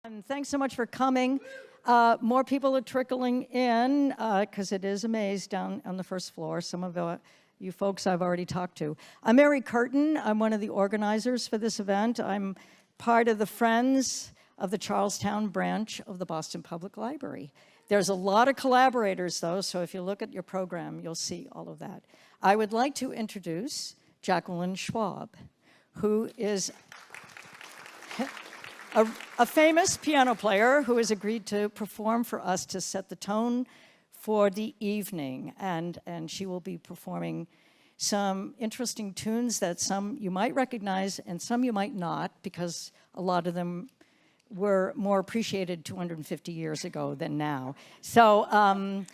And thanks so much for coming. More people are trickling in because it is a maze down on the first floor. Some of you folks I've already talked to. I'm Mary Curtin. I'm one of the organizers for this event. I'm part of the Friends of the Charlestown branch of the Boston Public Library. There's a lot of collaborators, though, so if you look at your program, you'll see all of that. I would like to introduce Jacqueline Schwab, who is a famous piano player who has agreed to perform for us to set the tone for the evening. And she will be performing some interesting tunes that some you might recognize and some you might not, because a lot of them were more appreciated 250 years ago than now. So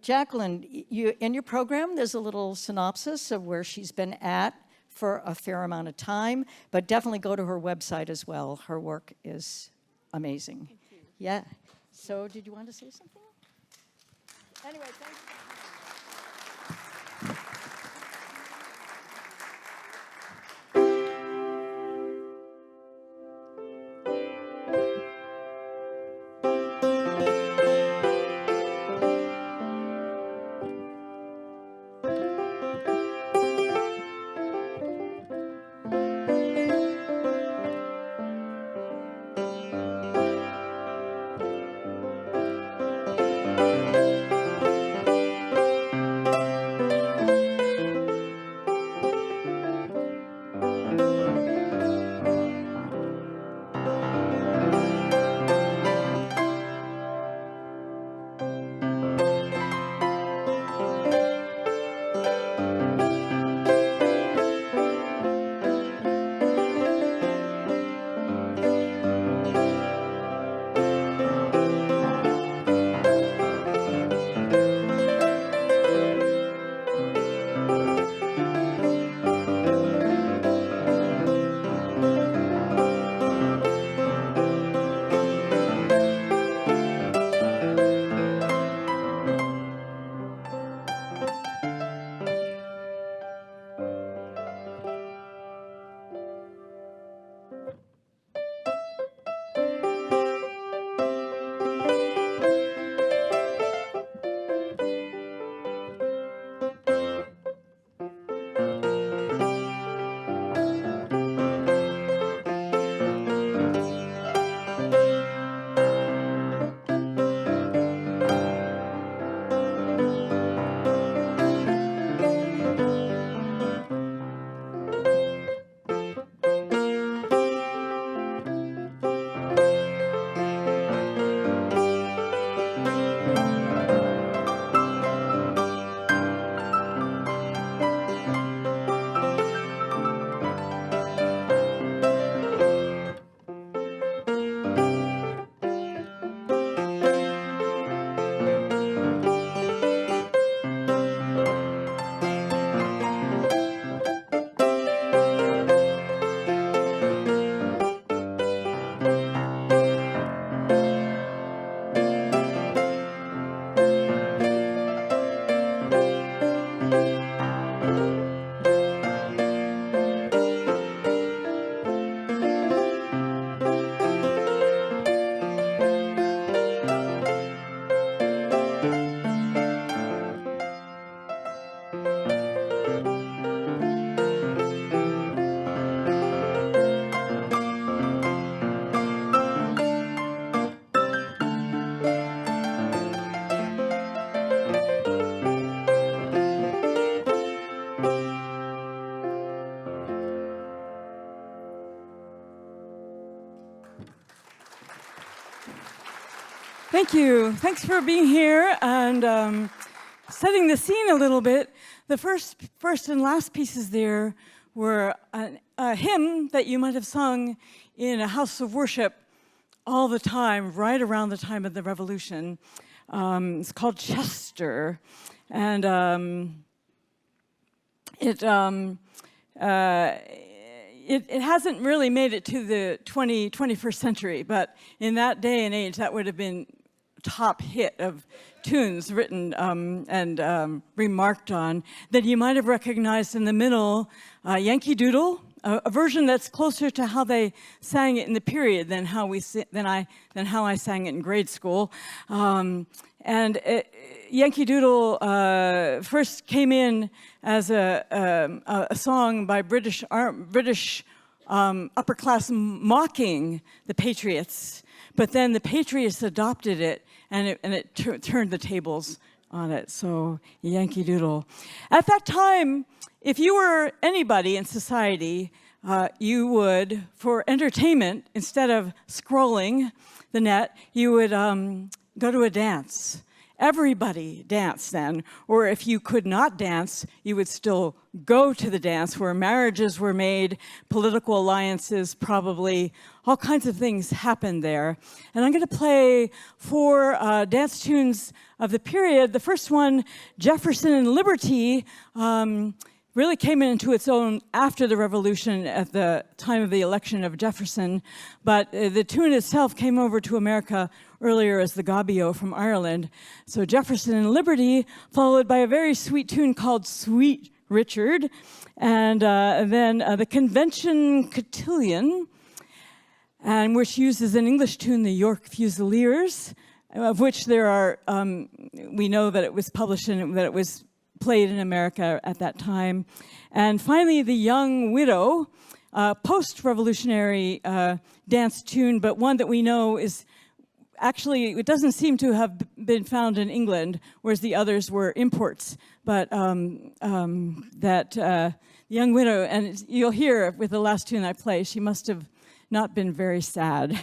Jacqueline, in your program, there's a little synopsis of where she's been at for a fair amount of time, but definitely go to her website as well. Her work is amazing. Thank you. Yeah. So did you want to say something? Anyway, thanks. Thank you. Thanks for being here and setting the scene a little bit. The first and last pieces there were a hymn that you might have sung in a house of worship all the time, right around the time of the Revolution. It's called Chester, and it hasn't really made it to the 21st century, but in that day and age, that would have been top hit of tunes written and remarked on that you might have recognized in the middle, Yankee Doodle, a version that's closer to how they sang it in the period than how I sang it in grade school. Yankee Doodle first came in as a song by British upper class mocking the Patriots, but then the Patriots adopted it, and it turned the tables on it. So Yankee Doodle. At that time, if you were anybody in society, you would, for entertainment, instead of scrolling the net, you would go to a dance. Everybody danced then, or if you could not dance, you would still go to the dance where marriages were made, political alliances, probably all kinds of things happened there. And I'm going to play 4 dance tunes of the period. The first one, Jefferson and Liberty, really came into its own after the Revolution at the time of the election of Jefferson, but the tune itself came over to America earlier as the Gabio from Ireland. So Jefferson and Liberty, followed by a very sweet tune called Sweet Richard, and then the Convention Cotillion, and which uses an English tune, the York Fusiliers, of which there are, we know that it was published and that it was played in America at that time. And finally, the Young Widow, post-revolutionary dance tune, but one that we know is actually, it doesn't seem to have been found in England, whereas the others were imports. But that Young Widow, and you'll hear with the last tune I play, she must have not been very sad.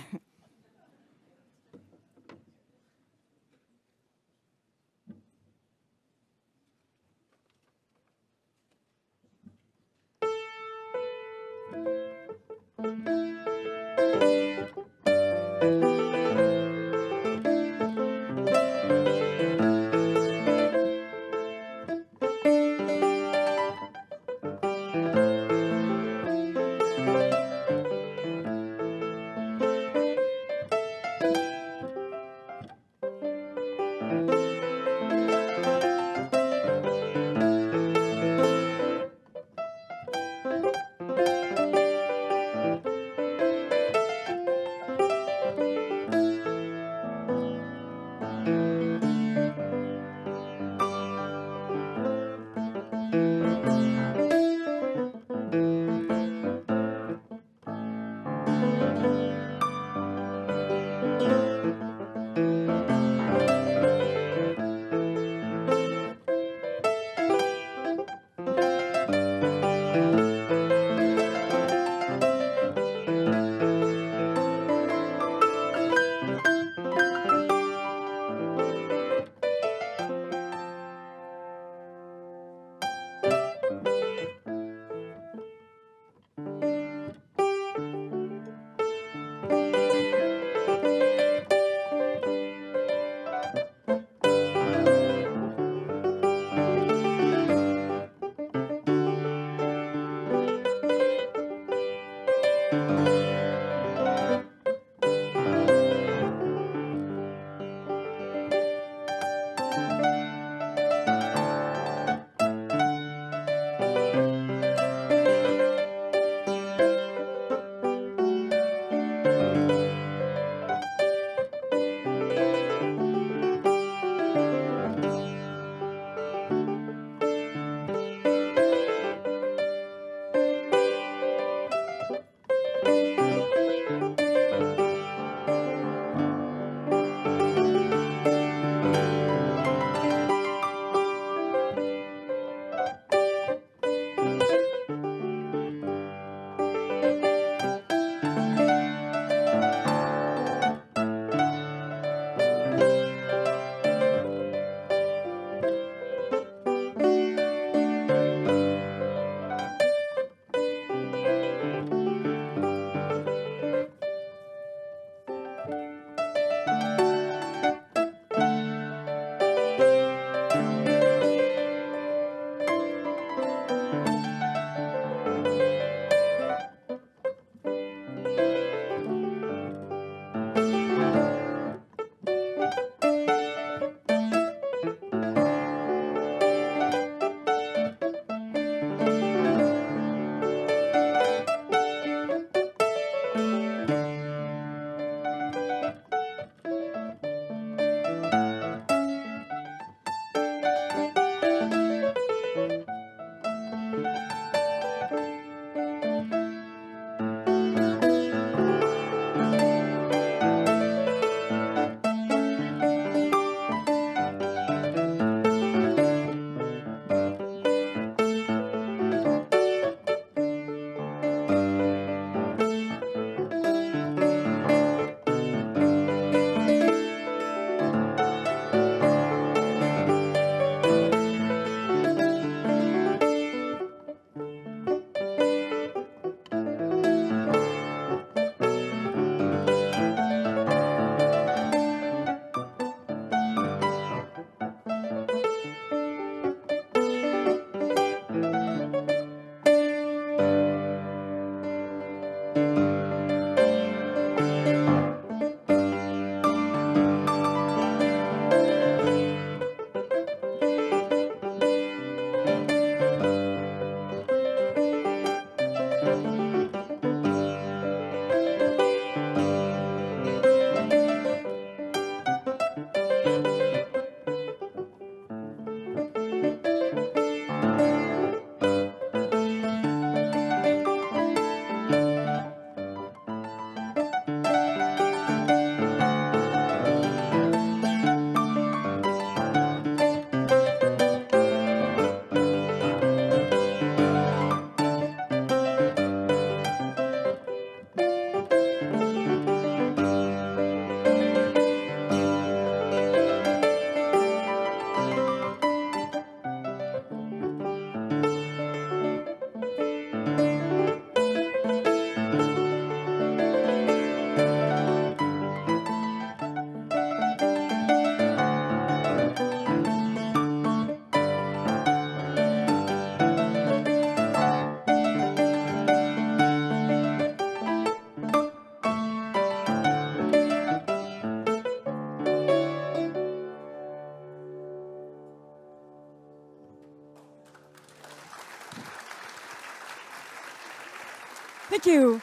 Thank you.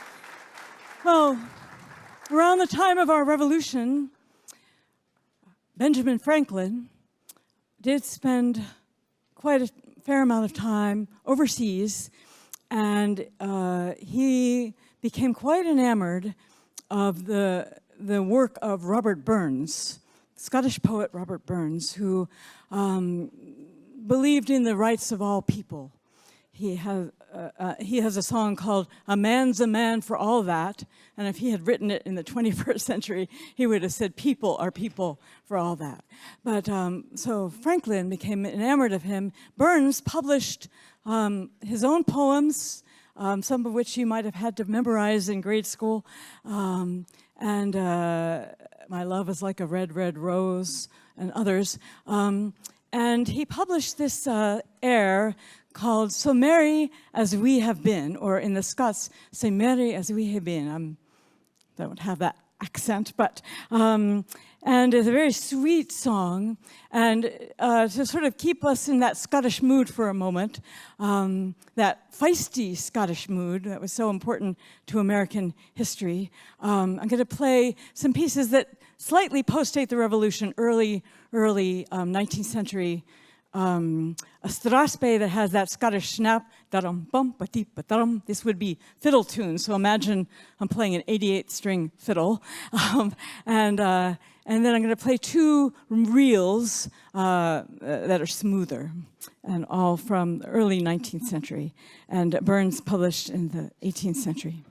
Well, around the time of our revolution, Benjamin Franklin did spend quite a fair amount of time overseas, and he became quite enamored of the work of Robert Burns, Scottish poet Robert Burns, who believed in the rights of all people. He has a song called "A Man's a Man for All That," and if he had written it in the 21st century, he would have said, "People are people for all that." But so Franklin became enamored of him. Burns published his own poems, some of which you might have had to memorize in grade school, and "My Love is Like a Red, Red Rose," and others. And he published this air called "So Merry as We Have Been," or in the Scots, "So Merry as We Have Been." I don't have that accent, but, and it's a very sweet song. And to sort of keep us in that Scottish mood for a moment, that feisty Scottish mood that was so important to American history, I'm going to play some pieces that slightly postdate the Revolution, early 19th century. A strathspey that has that Scottish snap, da-dum, bum, ba-deep, ba-dum. This would be fiddle tunes, so imagine I'm playing an 88-string fiddle. And then I'm going to play two reels that are smoother, and all from the early 19th century, and Burns published in the 18th century.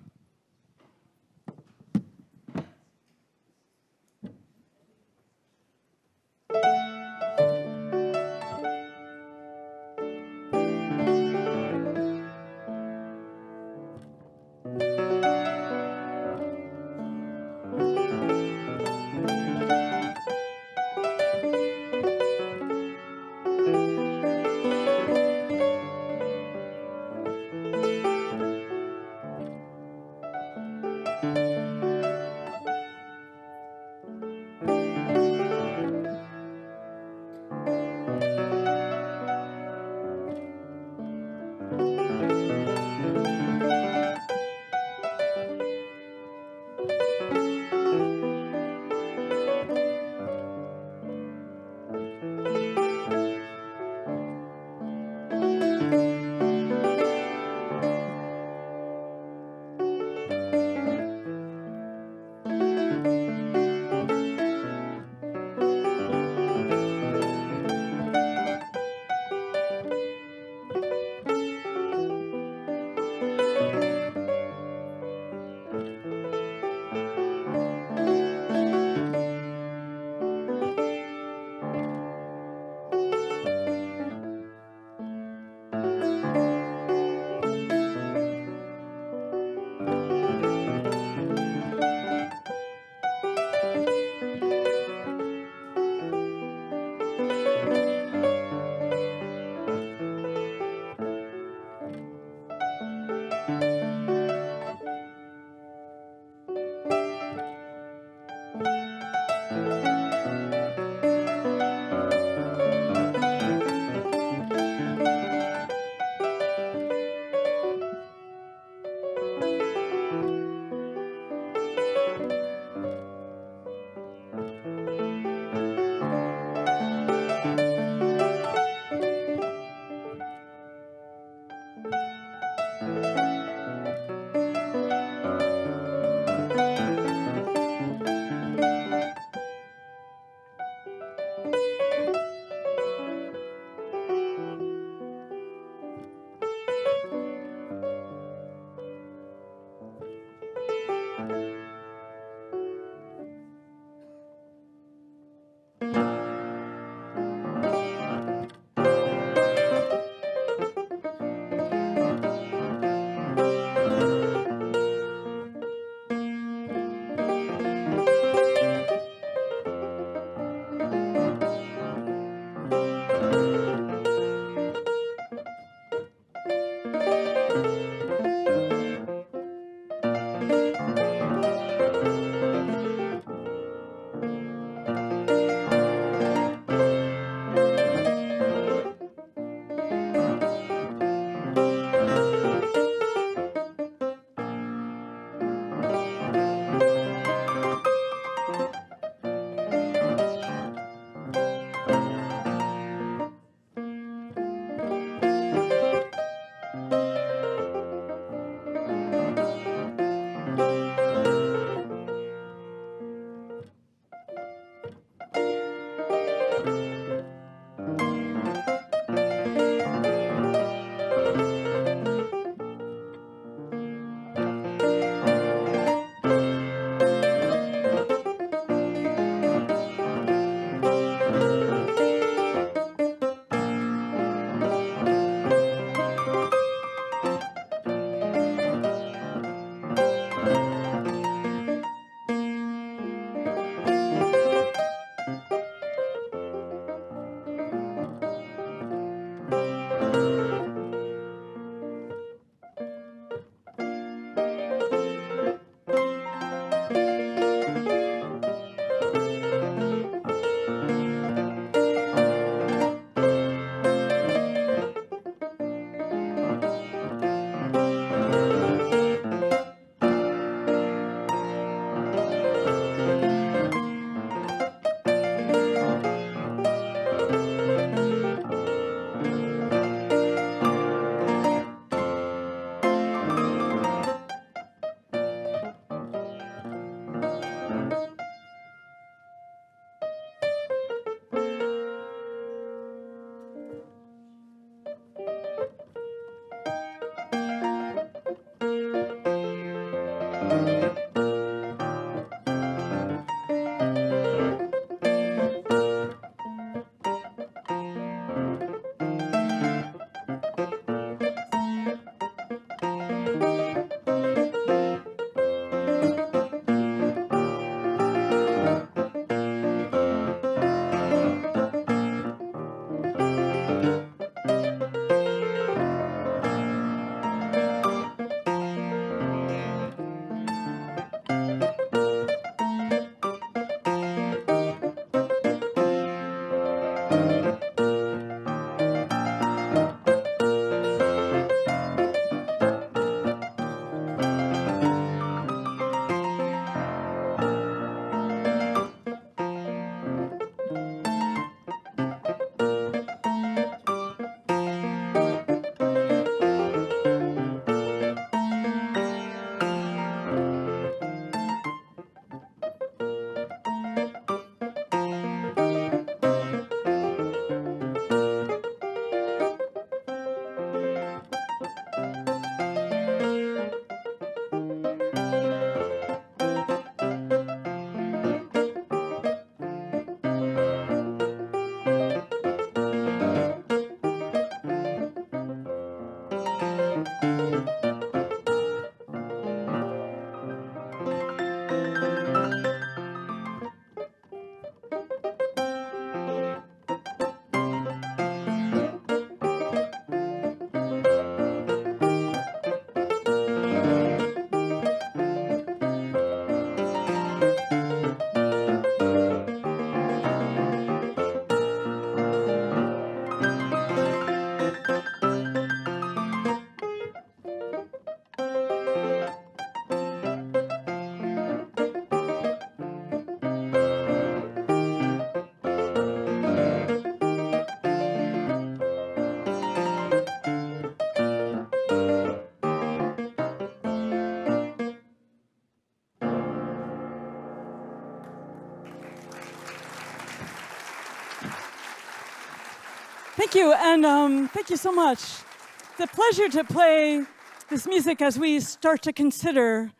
Thank you, and thank you so much. It's a pleasure to play this music as we start to consider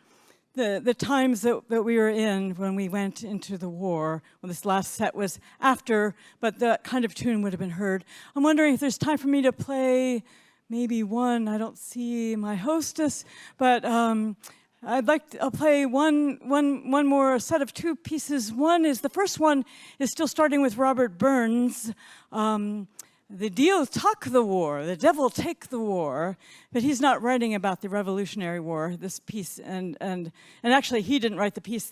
the times that we were in when we went into the war. Well, this last set was after, but that kind of tune would have been heard. I'm wondering if there's time for me to play maybe one. I don't see my hostess, but I'll play one more set of two pieces. The first one is still starting with Robert Burns. The deal talk the war, the devil take the war, but he's not writing about the Revolutionary War, this piece, and actually he didn't write the piece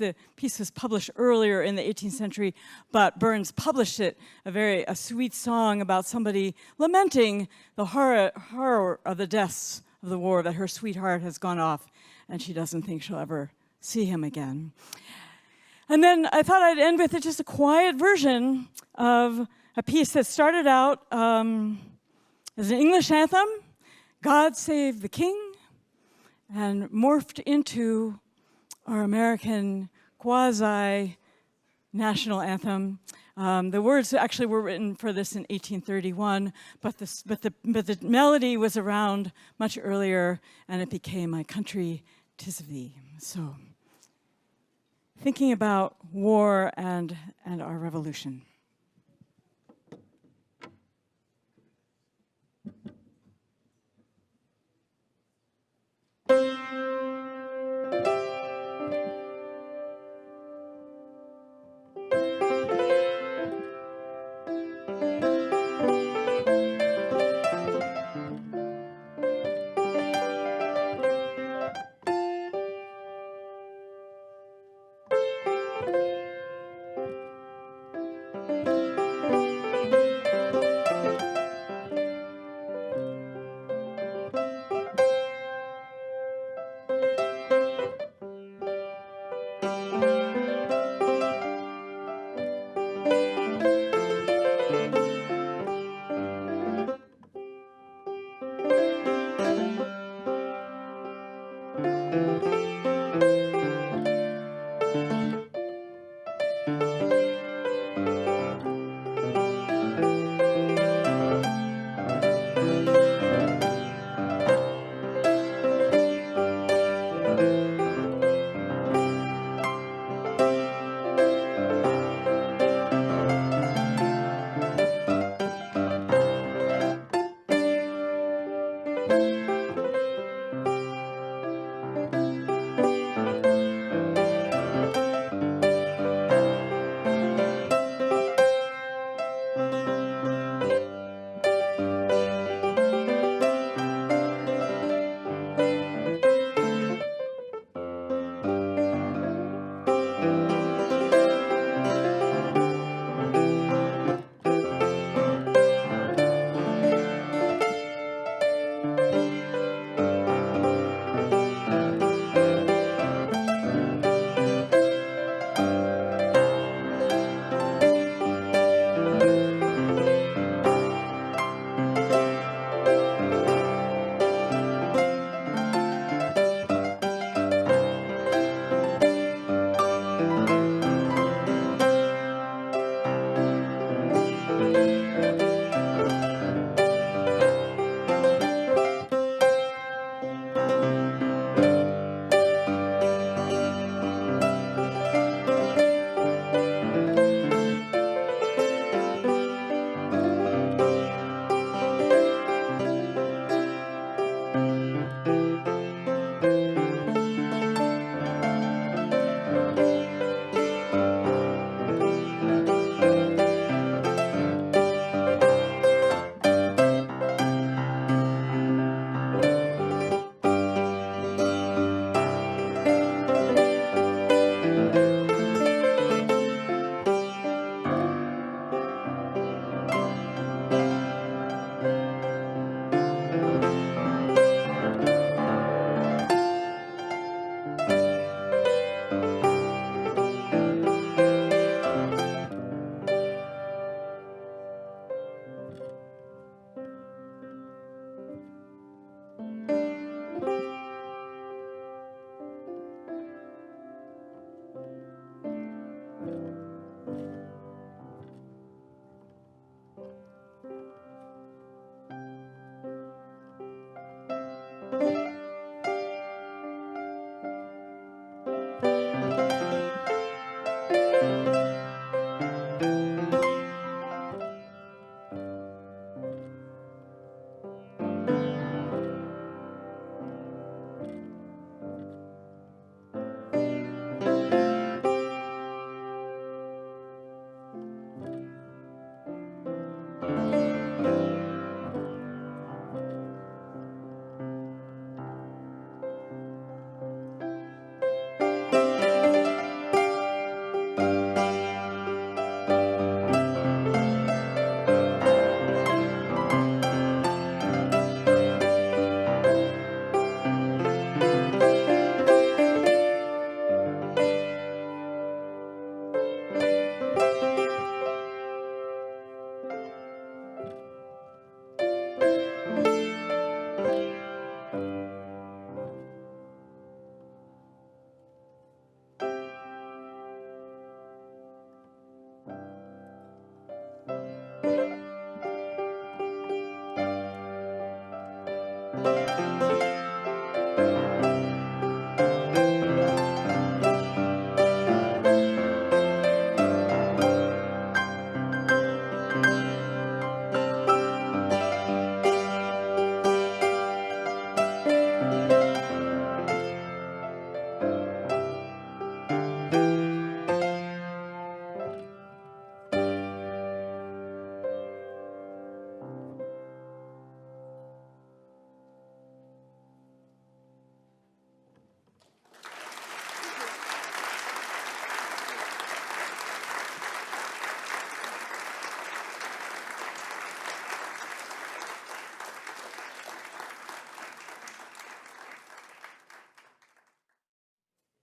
was published earlier in the 18th century, but Burns published it, a sweet song about somebody lamenting the horror of the deaths of the war, that her sweetheart has gone off and she doesn't think she'll ever see him again. And then I thought I'd end with just a quiet version of a piece that started out as an English anthem, God Save the King, and morphed into our American quasi-national anthem. The words actually were written for this in 1831, but the melody was around much earlier, and it became My Country 'Tis of Thee. So, thinking about war and our revolution.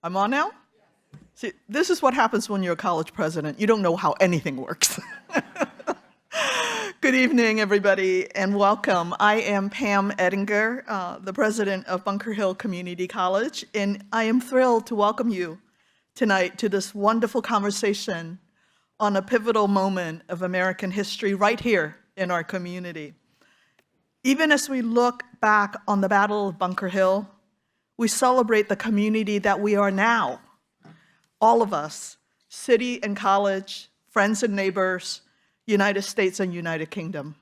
I'm on now? See, this is what happens when you're a college president. You don't know how anything works. Good evening, everybody, and welcome. I am Pam Eddiger, the president of Bunker Hill Community College, and I am thrilled to welcome you tonight to this wonderful conversation on a pivotal moment of American history right here in our community. Even as we look back on the Battle of Bunker Hill, we celebrate the community that we are now. All of us, city and college, friends and neighbors, United States and United Kingdom.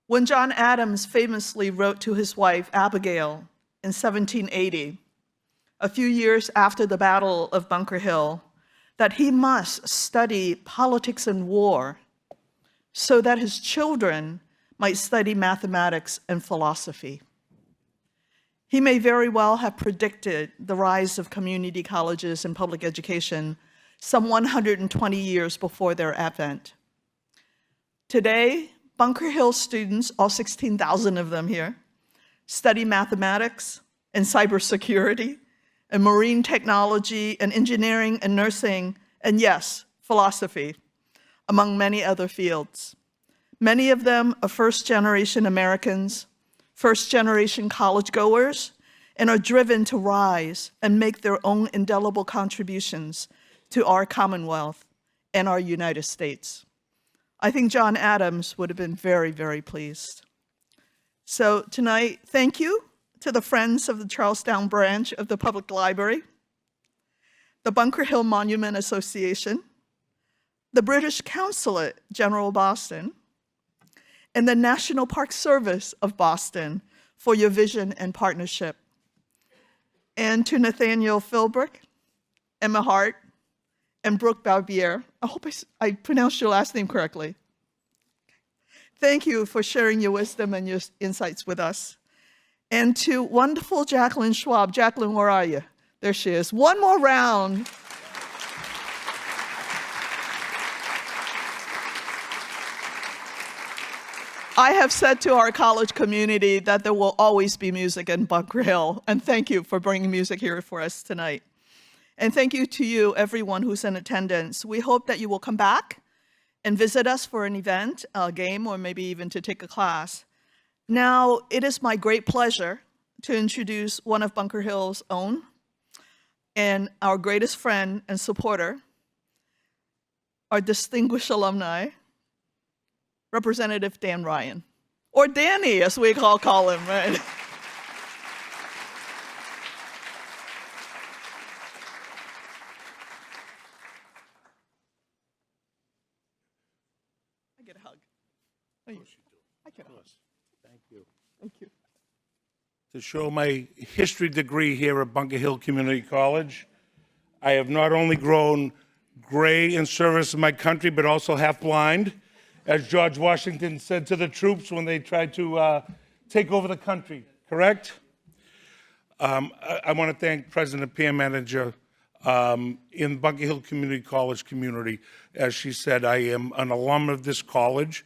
When John Adams famously wrote to his wife, Abigail, in 1780, a few years after the Battle of Bunker Hill, that he must study politics and war so that his children might study mathematics and philosophy. He may very well have predicted the rise of community colleges and public education some 120 years before their advent. Today, Bunker Hill students, all 16,000 of them here, study mathematics and cybersecurity and marine technology and engineering and nursing and, yes, philosophy, among many other fields. Many of them are first-generation Americans, first-generation college-goers, and are driven to rise and make their own indelible contributions to our Commonwealth and our United States. I think John Adams would have been very, very pleased. So tonight, thank you to the Friends of the Charlestown branch of the Public Library, the Bunker Hill Monument Association, the British Consulate-General Boston, and the National Park Service of Boston for your vision and partnership. And to Nathaniel Philbrick, Emma Hart, and Brooke Barbier, I hope I pronounced your last name correctly. Thank you for sharing your wisdom and your insights with us. And to wonderful Jacqueline Schwab. Jacqueline, where are you? There she is. One more round. I have said to our college community that there will always be music in Bunker Hill, and thank you for bringing music here for us tonight. And thank you to you, everyone who's in attendance. We hope that you will come back and visit us for an event, a game, or maybe even to take a class. Now, it is my great pleasure to introduce one of Bunker Hill's own and our greatest friend and supporter, our distinguished alumni, Representative Dan Ryan, or Danny, as we call him, right? I get a hug. Of course you do. I get a hug. Thank you. Thank you. To show my history degree here at Bunker Hill Community College, I have not only grown gray in service of my country, but also half blind, as George Washington said to the troops when they tried to take over the country, correct? I want to thank President Pam Manager in Bunker Hill Community College community. As she said, I am an alum of this college.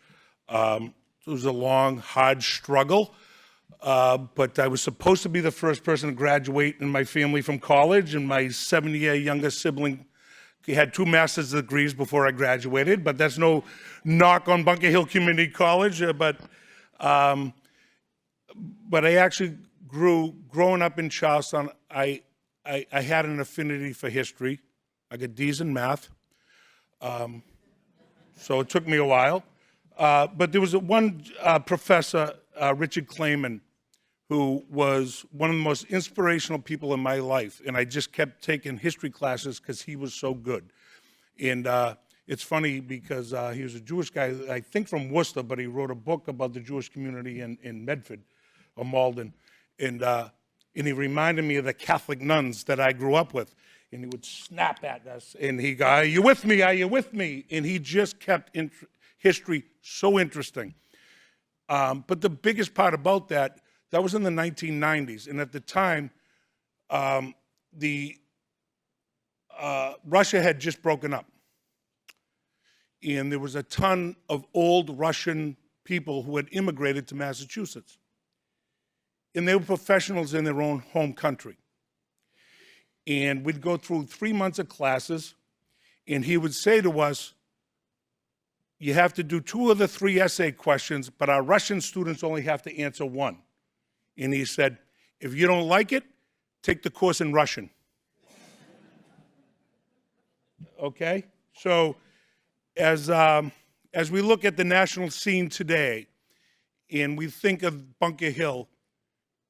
It was a long, hard struggle, but I was supposed to be the first person to graduate in my family from college, and my 7-year younger sibling had 2 master's degrees before I graduated, but that's no knock on Bunker Hill Community College. But I actually growing up in Charlestown, I had an affinity for history. I got D's in math, so it took me a while. But there was one professor, Richard Clayman, who was one of the most inspirational people in my life. And I just kept taking history classes because he was so good. And it's funny because he was a Jewish guy, I think from Worcester, but he wrote a book about the Jewish community in Medford or Malden. And he reminded me of the Catholic nuns that I grew up with. And he would snap at us and he'd go, "Are you with me? Are you with me?" And he just kept history so interesting. But the biggest part about that was in the 1990s. And at the time, Russia had just broken up. And there was a ton of old Russian people who had immigrated to Massachusetts. And they were professionals in their own home country. And we'd go through 3 months of classes, and he would say to us, you have to do 2 of the 3 essay questions, but our Russian students only have to answer 1. And he said, if you don't like it, take the course in Russian. Okay? So as we look at the national scene today, and we think of Bunker Hill,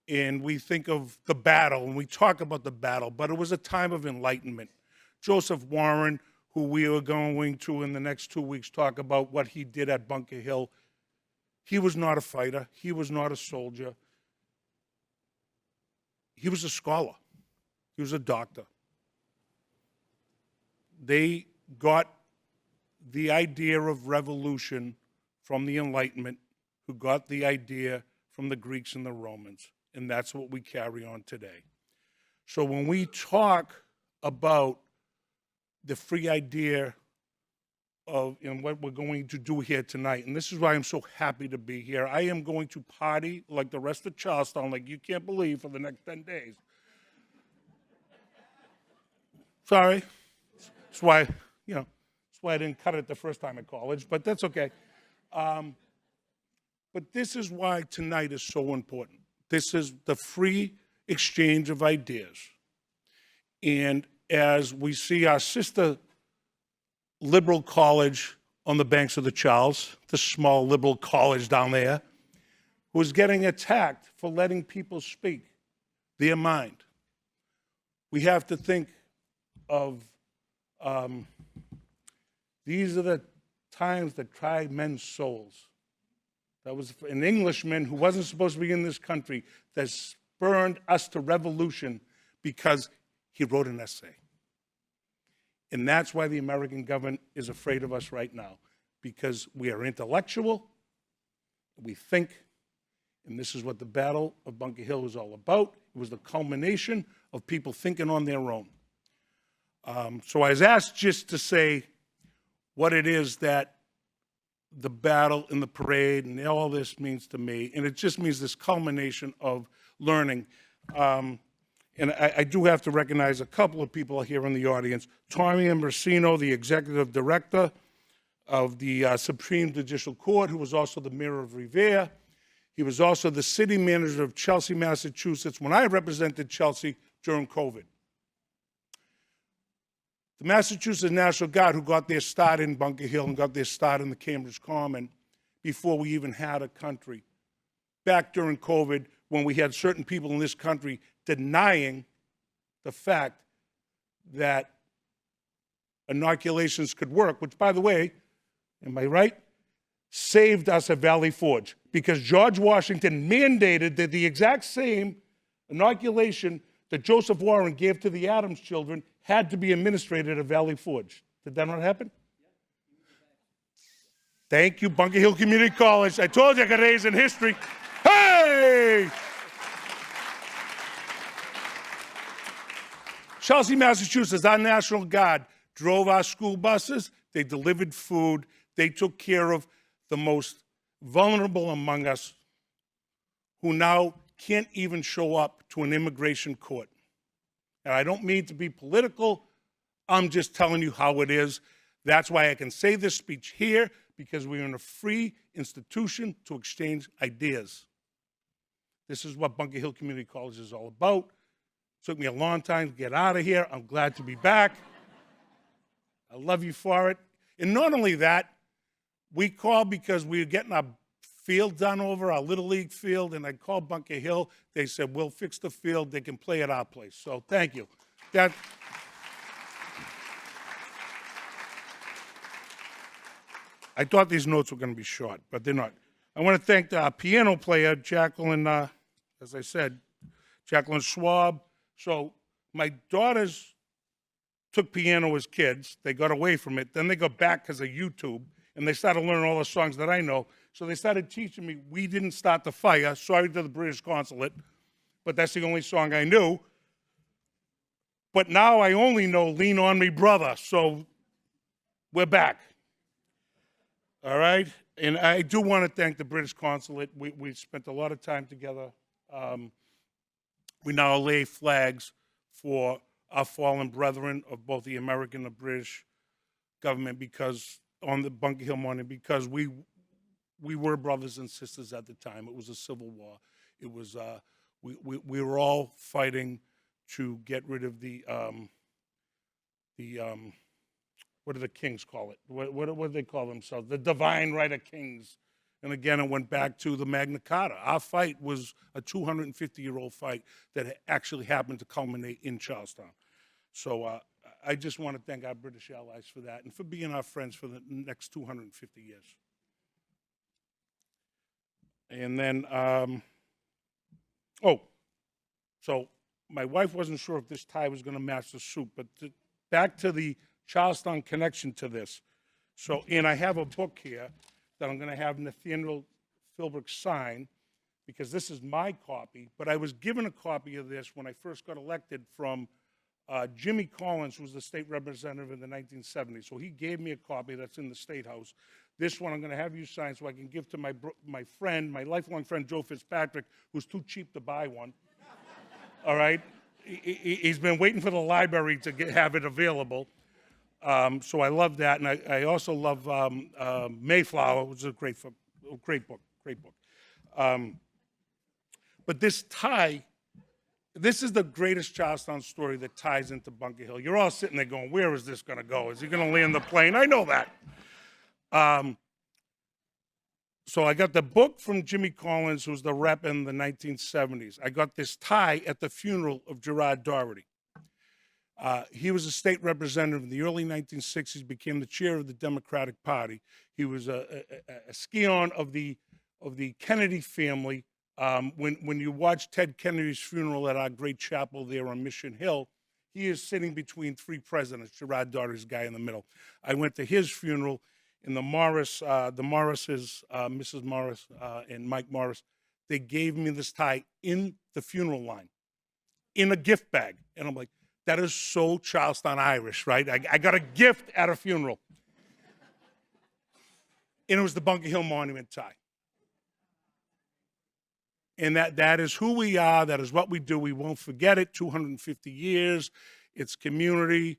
and we think of the battle, and we talk about the battle, but it was a time of enlightenment. Joseph Warren, who we are going to in the next 2 weeks talk about what he did at Bunker Hill, he was not a fighter. He was not a soldier. He was a scholar. He was a doctor. They got the idea of revolution from the Enlightenment, who got the idea from the Greeks and the Romans, and that's what we carry on today. So when we talk about the free idea of what we're going to do here tonight, and this is why I'm so happy to be here. I am going to party like the rest of Charlestown, like you can't believe, for the next 10 days. Sorry. That's why, that's why I didn't cut it the first time at college, but that's okay. But this is why tonight is so important. This is the free exchange of ideas. And as we see our sister liberal college on the banks of the Charles, the small liberal college down there, who is getting attacked for letting people speak their mind. We have to think of these are the times that tried men's souls. That was an Englishman who wasn't supposed to be in this country that spurred us to revolution because he wrote an essay. And that's why the American government is afraid of us right now, because we are intellectual, we think, and this is what the Battle of Bunker Hill was all about. It was the culmination of people thinking on their own. So I was asked just to say what it is that the battle and the parade and all this means to me, and it just means this culmination of learning. And I do have to recognize a couple of people here in the audience. Tommy Ambrosino, the executive director of the Supreme Judicial Court, who was also the mayor of Revere. He was also the city manager of Chelsea, Massachusetts, when I represented Chelsea during COVID. The Massachusetts National Guard, who got their start in Bunker Hill and got their start in the Cambridge Common before we even had a country. Back during COVID, when we had certain people in this country denying the fact that inoculations could work, which, by the way, am I right, saved us at Valley Forge, because George Washington mandated that the exact same inoculation that Joseph Warren gave to the Adams children had to be administered at Valley Forge. Did that not happen? Thank you, Bunker Hill Community College. I told you I could raise in history. Hey! Chelsea, Massachusetts, our National Guard drove our school buses. They delivered food. They took care of the most vulnerable among us who now can't even show up to an immigration court. And I don't mean to be political. I'm just telling you how it is. That's why I can say this speech here, because we're in a free institution to exchange ideas. This is what Bunker Hill Community College is all about. It took me a long time to get out of here. I'm glad to be back. I love you for it. And not only that, we called because we were getting our field done over, our Little League field, and I called Bunker Hill. They said, we'll fix the field. They can play at our place. So thank you. I thought these notes were going to be short, but they're not. I want to thank the piano player, Jacqueline, as I said, Jacqueline Schwab. So my daughters took piano as kids. They got away from it. Then they got back because of YouTube, and they started learning all the songs that I know. So they started teaching me We Didn't Start the Fire. Sorry to the British Consulate, but that's the only song I knew. But now I only know Lean on Me, Brother. So we're back. All right? And I do want to thank the British Consulate. We spent a lot of time together. We now lay flags for our fallen brethren of both the American and the British government because on the Bunker Hill Monument, because we were brothers and sisters at the time. It was a civil war. It was we were all fighting to get rid of the what do the kings call it? What do they call themselves? The divine right of kings. And again, it went back to the Magna Carta. Our fight was a 250-year-old fight that actually happened to culminate in Charlestown. So I just want to thank our British allies for that and for being our friends for the next 250 years. And then, so my wife wasn't sure if this tie was going to match the suit, but back to the Charlestown connection to this. So, and I have a book here that I'm going to have Nathaniel Philbrick sign because this is my copy, but I was given a copy of this when I first got elected from Jimmy Collins, who was the state representative in the 1970s. So he gave me a copy that's in the State House. This one I'm going to have you sign so I can give to my friend, my lifelong friend, Joe Fitzpatrick, who's too cheap to buy one. All right? He's been waiting for the library to have it available. So I love that, and I also love Mayflower, which is a great book. But this tie, this is the greatest Charlestown story that ties into Bunker Hill. You're all sitting there going, where is this going to go? Is he going to land the plane? I know that. So I got the book from Jimmy Collins, who was the rep in the 1970s. I got this tie at the funeral of Gerard Doherty. He was a state representative in the early 1960s, became the chair of the Democratic Party. He was a scion of the Kennedy family. When you watch Ted Kennedy's funeral at our great chapel there on Mission Hill, he is sitting between three presidents. Gerard Doherty's guy in the middle. I went to his funeral, and the Morrises, Mrs. Morris and Mike Morris, they gave me this tie in the funeral line, in a gift bag. And I'm like, that is so Charlestown Irish, right? I got a gift at a funeral. And it was the Bunker Hill Monument tie. And that is who we are. That is what we do. We won't forget it. 250 years. It's community.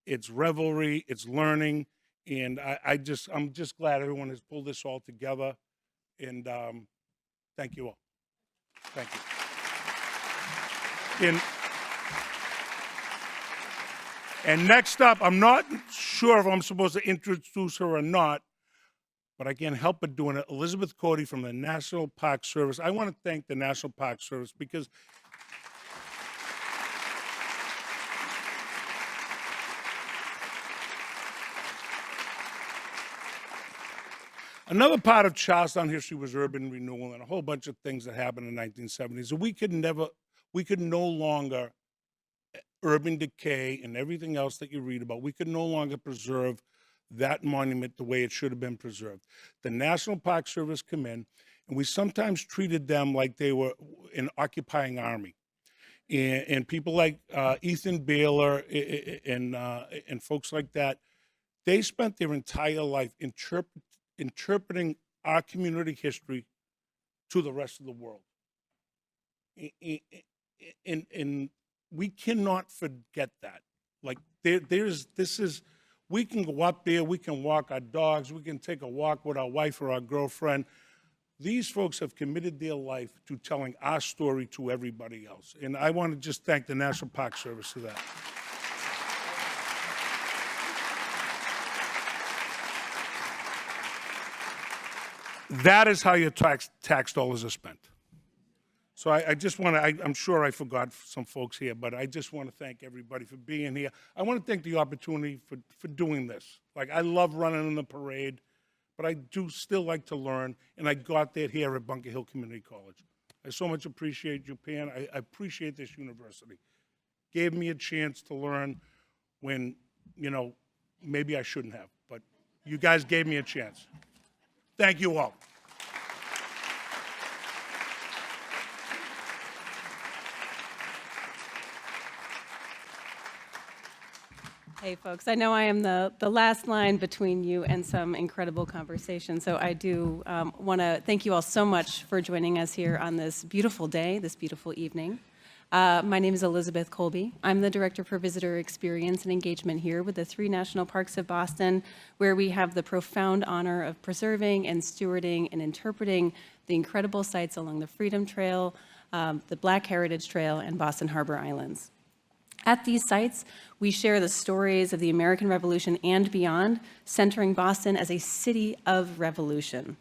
It's revelry. It's learning. And I'm just glad everyone has pulled this all together. And thank you all. Thank you. And next up, I'm not sure if I'm supposed to introduce her or not, but I can't help but doing it. Elizabeth Cody from the National Park Service. I want to thank the National Park Service because another part of Charlestown history was urban renewal and a whole bunch of things that happened in the 1970s. And we could no longer, urban decay and everything else that you read about, we could no longer preserve that monument the way it should have been preserved. The National Park Service come in, and we sometimes treated them like they were an occupying army. And people like Ethan Baylor and folks like that, they spent their entire life interpreting our community history to the rest of the world. And we cannot forget that. Like we can go up there, we can walk our dogs, we can take a walk with our wife or our girlfriend. These folks have committed their life to telling our story to everybody else. And I want to just thank the National Park Service for that. That is how your tax dollars are spent. So I just want to, I'm sure I forgot some folks here, but I just want to thank everybody for being here. I want to thank the opportunity for doing this. Like, I love running in the parade, but I do still like to learn, and I got that here at Bunker Hill Community College. I so much appreciate Japan. I appreciate this university. Gave me a chance to learn when, maybe I shouldn't have, but you guys gave me a chance. Thank you all. Hey, folks, I know I am the last line between you and some incredible conversation, so I do want to thank you all so much for joining us here on this beautiful day, this beautiful evening. My name is Elizabeth Colby. I'm the Director for Visitor Experience and Engagement here with the 3 National Parks of Boston, where we have the profound honor of preserving and stewarding and interpreting the incredible sites along the Freedom Trail, the Black Heritage Trail, and Boston Harbor Islands. At these sites, we share the stories of the American Revolution and beyond, centering Boston as a city of revolution.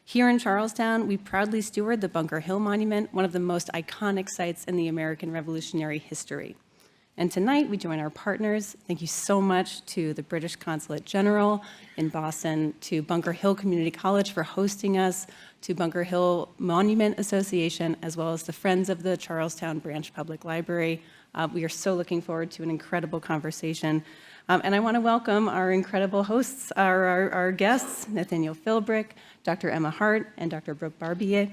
Here in Charlestown, we proudly steward the Bunker Hill Monument, one of the most iconic sites in the American Revolutionary history. And tonight, we join our partners. Thank you so much to the British Consulate-General in Boston, to Bunker Hill Community College for hosting us, to Bunker Hill Monument Association, as well as the Friends of the Charlestown Branch Public Library. We are so looking forward to an incredible conversation. And I want to welcome our incredible hosts, our guests, Nathaniel Philbrick, Dr. Emma Hart, and Dr. Brooke Barbier.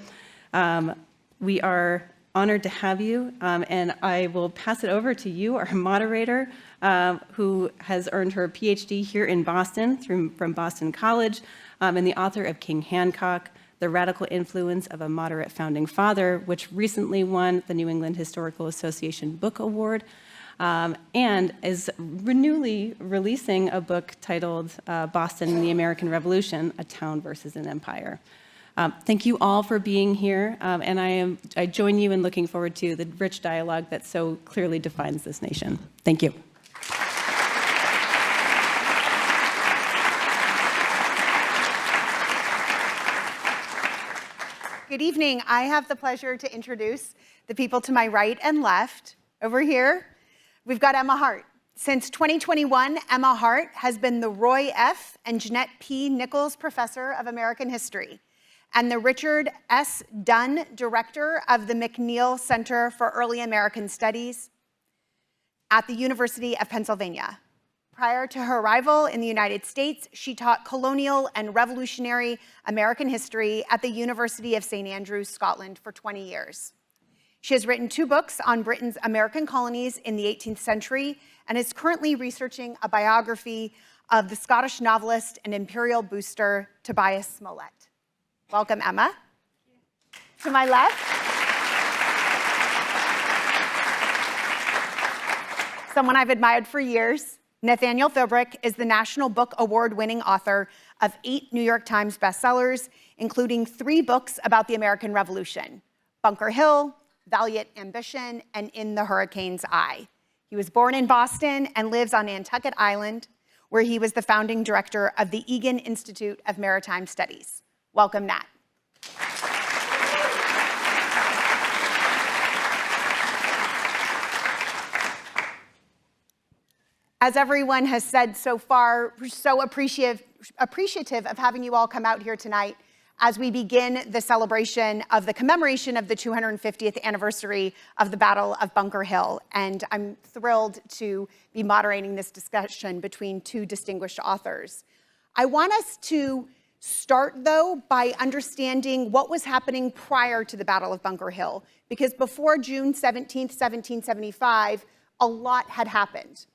We are honored to have you, and I will pass it over to you, our moderator, who has earned her PhD here in Boston from Boston College, and the author of King Hancock, The Radical Influence of a Moderate Founding Father, which recently won the New England Historical Association Book Award, and is newly releasing a book titled Boston and the American Revolution, A Town versus an Empire. Thank you all for being here, and I join you in looking forward to the rich dialogue that so clearly defines this nation. Thank you. Good evening. I have the pleasure to introduce the people to my right and left. Over here, we've got Emma Hart. Since 2021, Emma Hart has been the Roy F. and Jeanette P. Nichols Professor of American History and the Richard S. Dunn Director of the McNeil Center for Early American Studies at the University of Pennsylvania. Prior to her arrival in the United States, she taught colonial and revolutionary American history at the University of St. Andrews, Scotland, for 20 years. She has written 2 books on Britain's American colonies in the 18th century and is currently researching a biography of the Scottish novelist and imperial booster Tobias Smollett. Welcome, Emma. To my left, someone I've admired for years, Nathaniel Philbrick is the National Book Award-winning author of 8 New York Times bestsellers, including 3 books about the American Revolution, Bunker Hill, Valiant Ambition, and In the Hurricane's Eye. He was born in Boston and lives on Nantucket Island, where he was the founding director of the Egan Institute of Maritime Studies. Welcome, Nat. As everyone has said so far, we're so appreciative of having you all come out here tonight as we begin the celebration of the commemoration of the 250th anniversary of the Battle of Bunker Hill. And I'm thrilled to be moderating this discussion between 2 distinguished authors. I want us to start, though, by understanding what was happening prior to the Battle of Bunker Hill, because before June 17th, 1775, a lot had happened.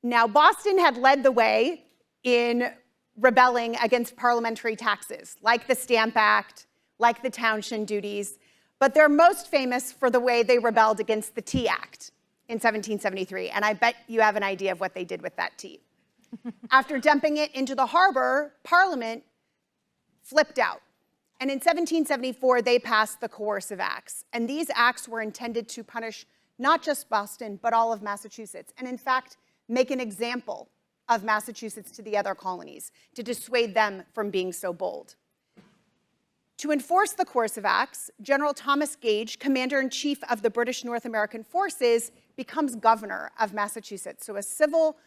Now, Boston had led the way in rebelling against parliamentary taxes, like the Stamp Act, like the townshend duties, but they're most famous for the way they rebelled against the Tea Act in 1773, and I bet you have an idea of what they did with that tea. After dumping it into the harbor, Parliament flipped out, and in 1774, they passed the Coercive Acts, and these acts were intended to punish not just Boston, but all of Massachusetts, and in fact, make an example of Massachusetts to the other colonies to dissuade them from being so bold. To enforce the Coercive Acts, General Thomas Gage, Commander-in-Chief of the British North American Forces, becomes governor of Massachusetts. So a civil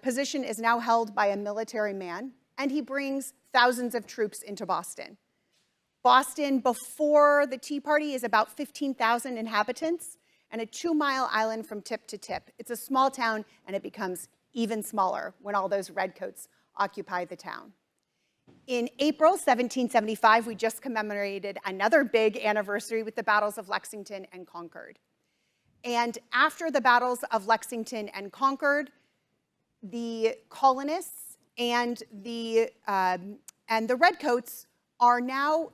position is now held by a military man, and he brings thousands of troops into Boston. Boston, before the Tea Party, is about 15,000 inhabitants and a 2-mile island from tip to tip. It's a small town, and it becomes even smaller when all those redcoats occupy the town. In April 1775, we just commemorated another big anniversary with the battles of Lexington and Concord. And after the battles of Lexington and Concord, the colonists and the redcoats are now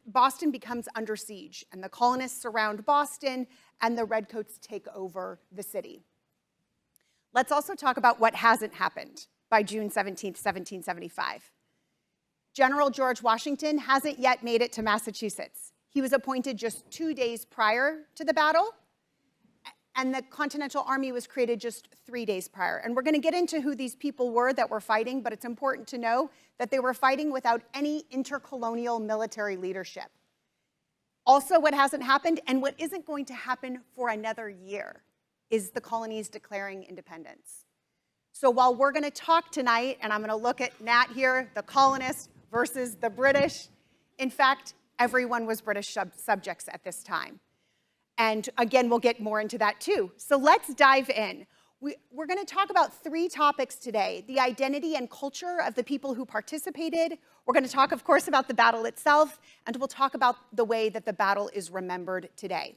Boston becomes under siege, and the colonists surround Boston, and the Redcoats take over the city. Let's also talk about what hasn't happened by June 17th, 1775. General George Washington hasn't yet made it to Massachusetts. He was appointed just 2 days prior to the battle, and the Continental Army was created just 3 days prior. And we're going to get into who these people were that were fighting, but it's important to know that they were fighting without any intercolonial military leadership. Also, what hasn't happened, and what isn't going to happen for another year, is the colonies declaring independence. So while we're going to talk tonight, and I'm going to look at Nat here, the colonists versus the British, in fact, everyone was British subjects at this time. And again, we'll get more into that too. So let's dive in. We're going to talk about 3 topics today: the identity and culture of the people who participated. We're going to talk, of course, about the battle itself, and we'll talk about the way that the battle is remembered today.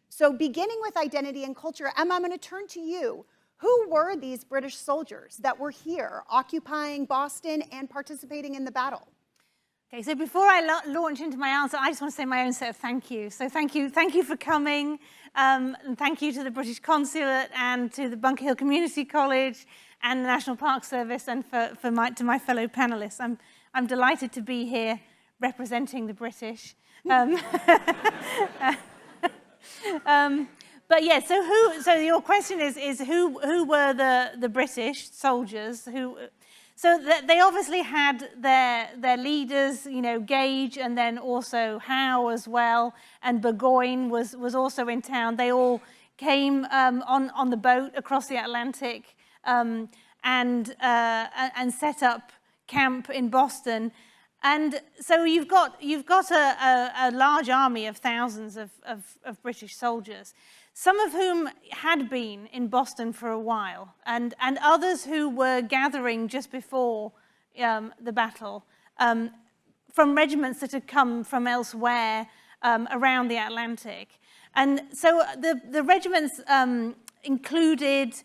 So beginning with identity and culture, Emma, I'm going to turn to you. Who were these British soldiers that were here occupying Boston and participating in the battle? Okay, so before I launch into my answer, I just want to say my own set of thank yous. So thank you for coming, and thank you to the British Consulate and to the Bunker Hill Community College and the National Park Service, and to my fellow panelists. I'm delighted to be here representing the British. But yeah, so your question is who were the British soldiers who? So they obviously had their leaders, Gage, and then also Howe as well, and Burgoyne was also in town. They all came on the boat across the Atlantic and set up camp in Boston. And so you've got a large army of thousands of British soldiers, some of whom had been in Boston for a while, and others who were gathering just before the battle from regiments that had come from elsewhere around the Atlantic. And so the regiments included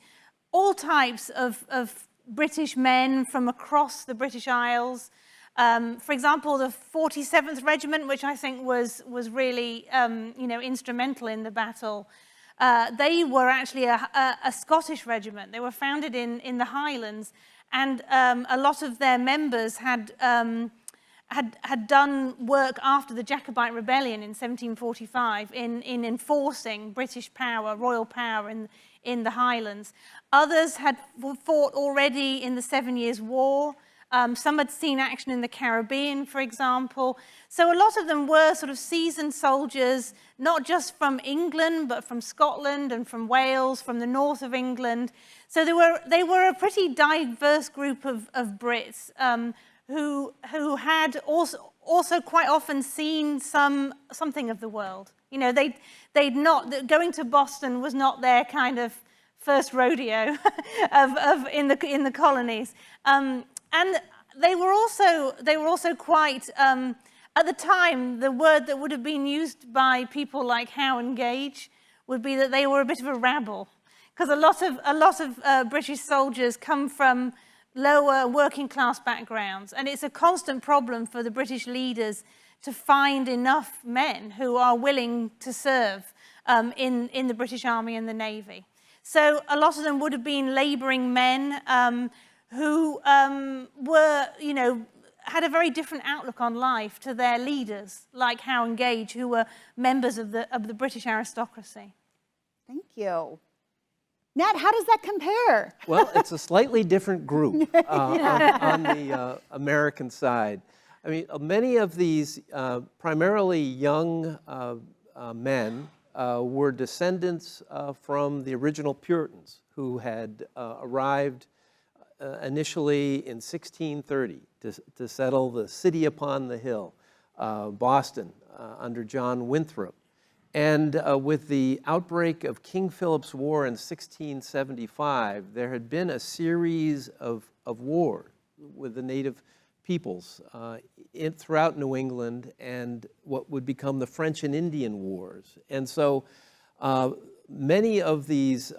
all types of British men from across the British Isles. For example, the 47th Regiment, which I think was really instrumental in the battle. They were actually a Scottish regiment. They were founded in the Highlands, and a lot of their members had done work after the Jacobite Rebellion in 1745 in enforcing British power, royal power in the Highlands. Others had fought already in the 7 Years' War. Some had seen action in the Caribbean, for example. So a lot of them were sort of seasoned soldiers, not just from England, but from Scotland and from Wales, from the north of England. So they were a pretty diverse group of Brits who had also quite often seen something of the world. They'd not, going to Boston was not their kind of first rodeo in the colonies. And they were also quite, at the time, the word that would have been used by people like Howe and Gage would be that they were a bit of a rabble, because a lot of British soldiers come from lower working class backgrounds, and it's a constant problem for the British leaders to find enough men who are willing to serve in the British Army and the Navy. So a lot of them would have been labouring men who had a very different outlook on life to their leaders, like Howe and Gage, who were members of the British aristocracy. Thank you. Nat, how does that compare? Well, it's a slightly different group on the American side. I mean, many of these primarily young men were descendants from the original Puritans who had arrived initially in 1630 to settle the city upon the hill, Boston, under John Winthrop. And with the outbreak of King Philip's War in 1675, there had been a series of wars with the native peoples throughout New England, and what would become the French and Indian Wars. And so many of these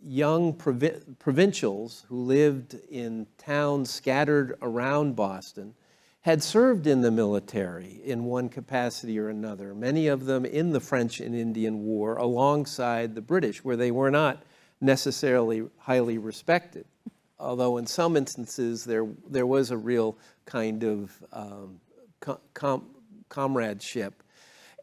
young provincials who lived in towns scattered around Boston had served in the military in one capacity or another, many of them in the French and Indian War alongside the British, where they were not necessarily highly respected, although in some instances there was a real kind of comradeship.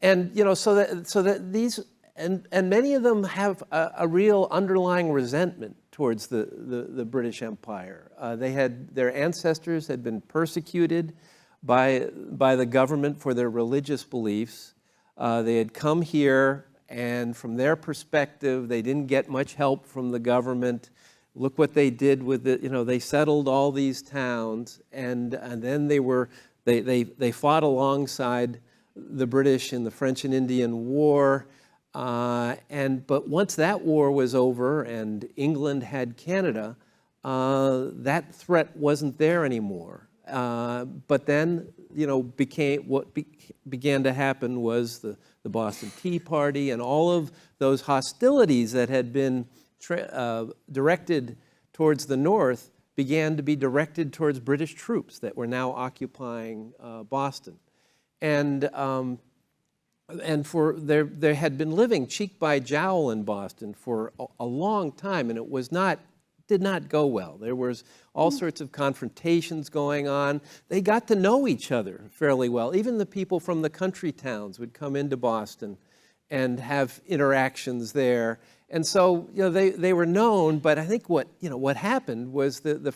And so that these, and many of them have a real underlying resentment towards the British Empire. Their ancestors had been persecuted by the government for their religious beliefs. They had come here, and from their perspective, they didn't get much help from the government. Look what they did with it. They settled all these towns, and then they fought alongside the British in the French and Indian War. But once that war was over and England had Canada, that threat wasn't there anymore. But then, what began to happen was the Boston Tea Party, and all of those hostilities that had been directed towards the North began to be directed towards British troops that were now occupying Boston. And they had been living cheek by jowl in Boston for a long time, and it did not go well. There was all sorts of confrontations going on. They got to know each other fairly well. Even the people from the country towns would come into Boston and have interactions there. And so, they were known, but I think what happened was the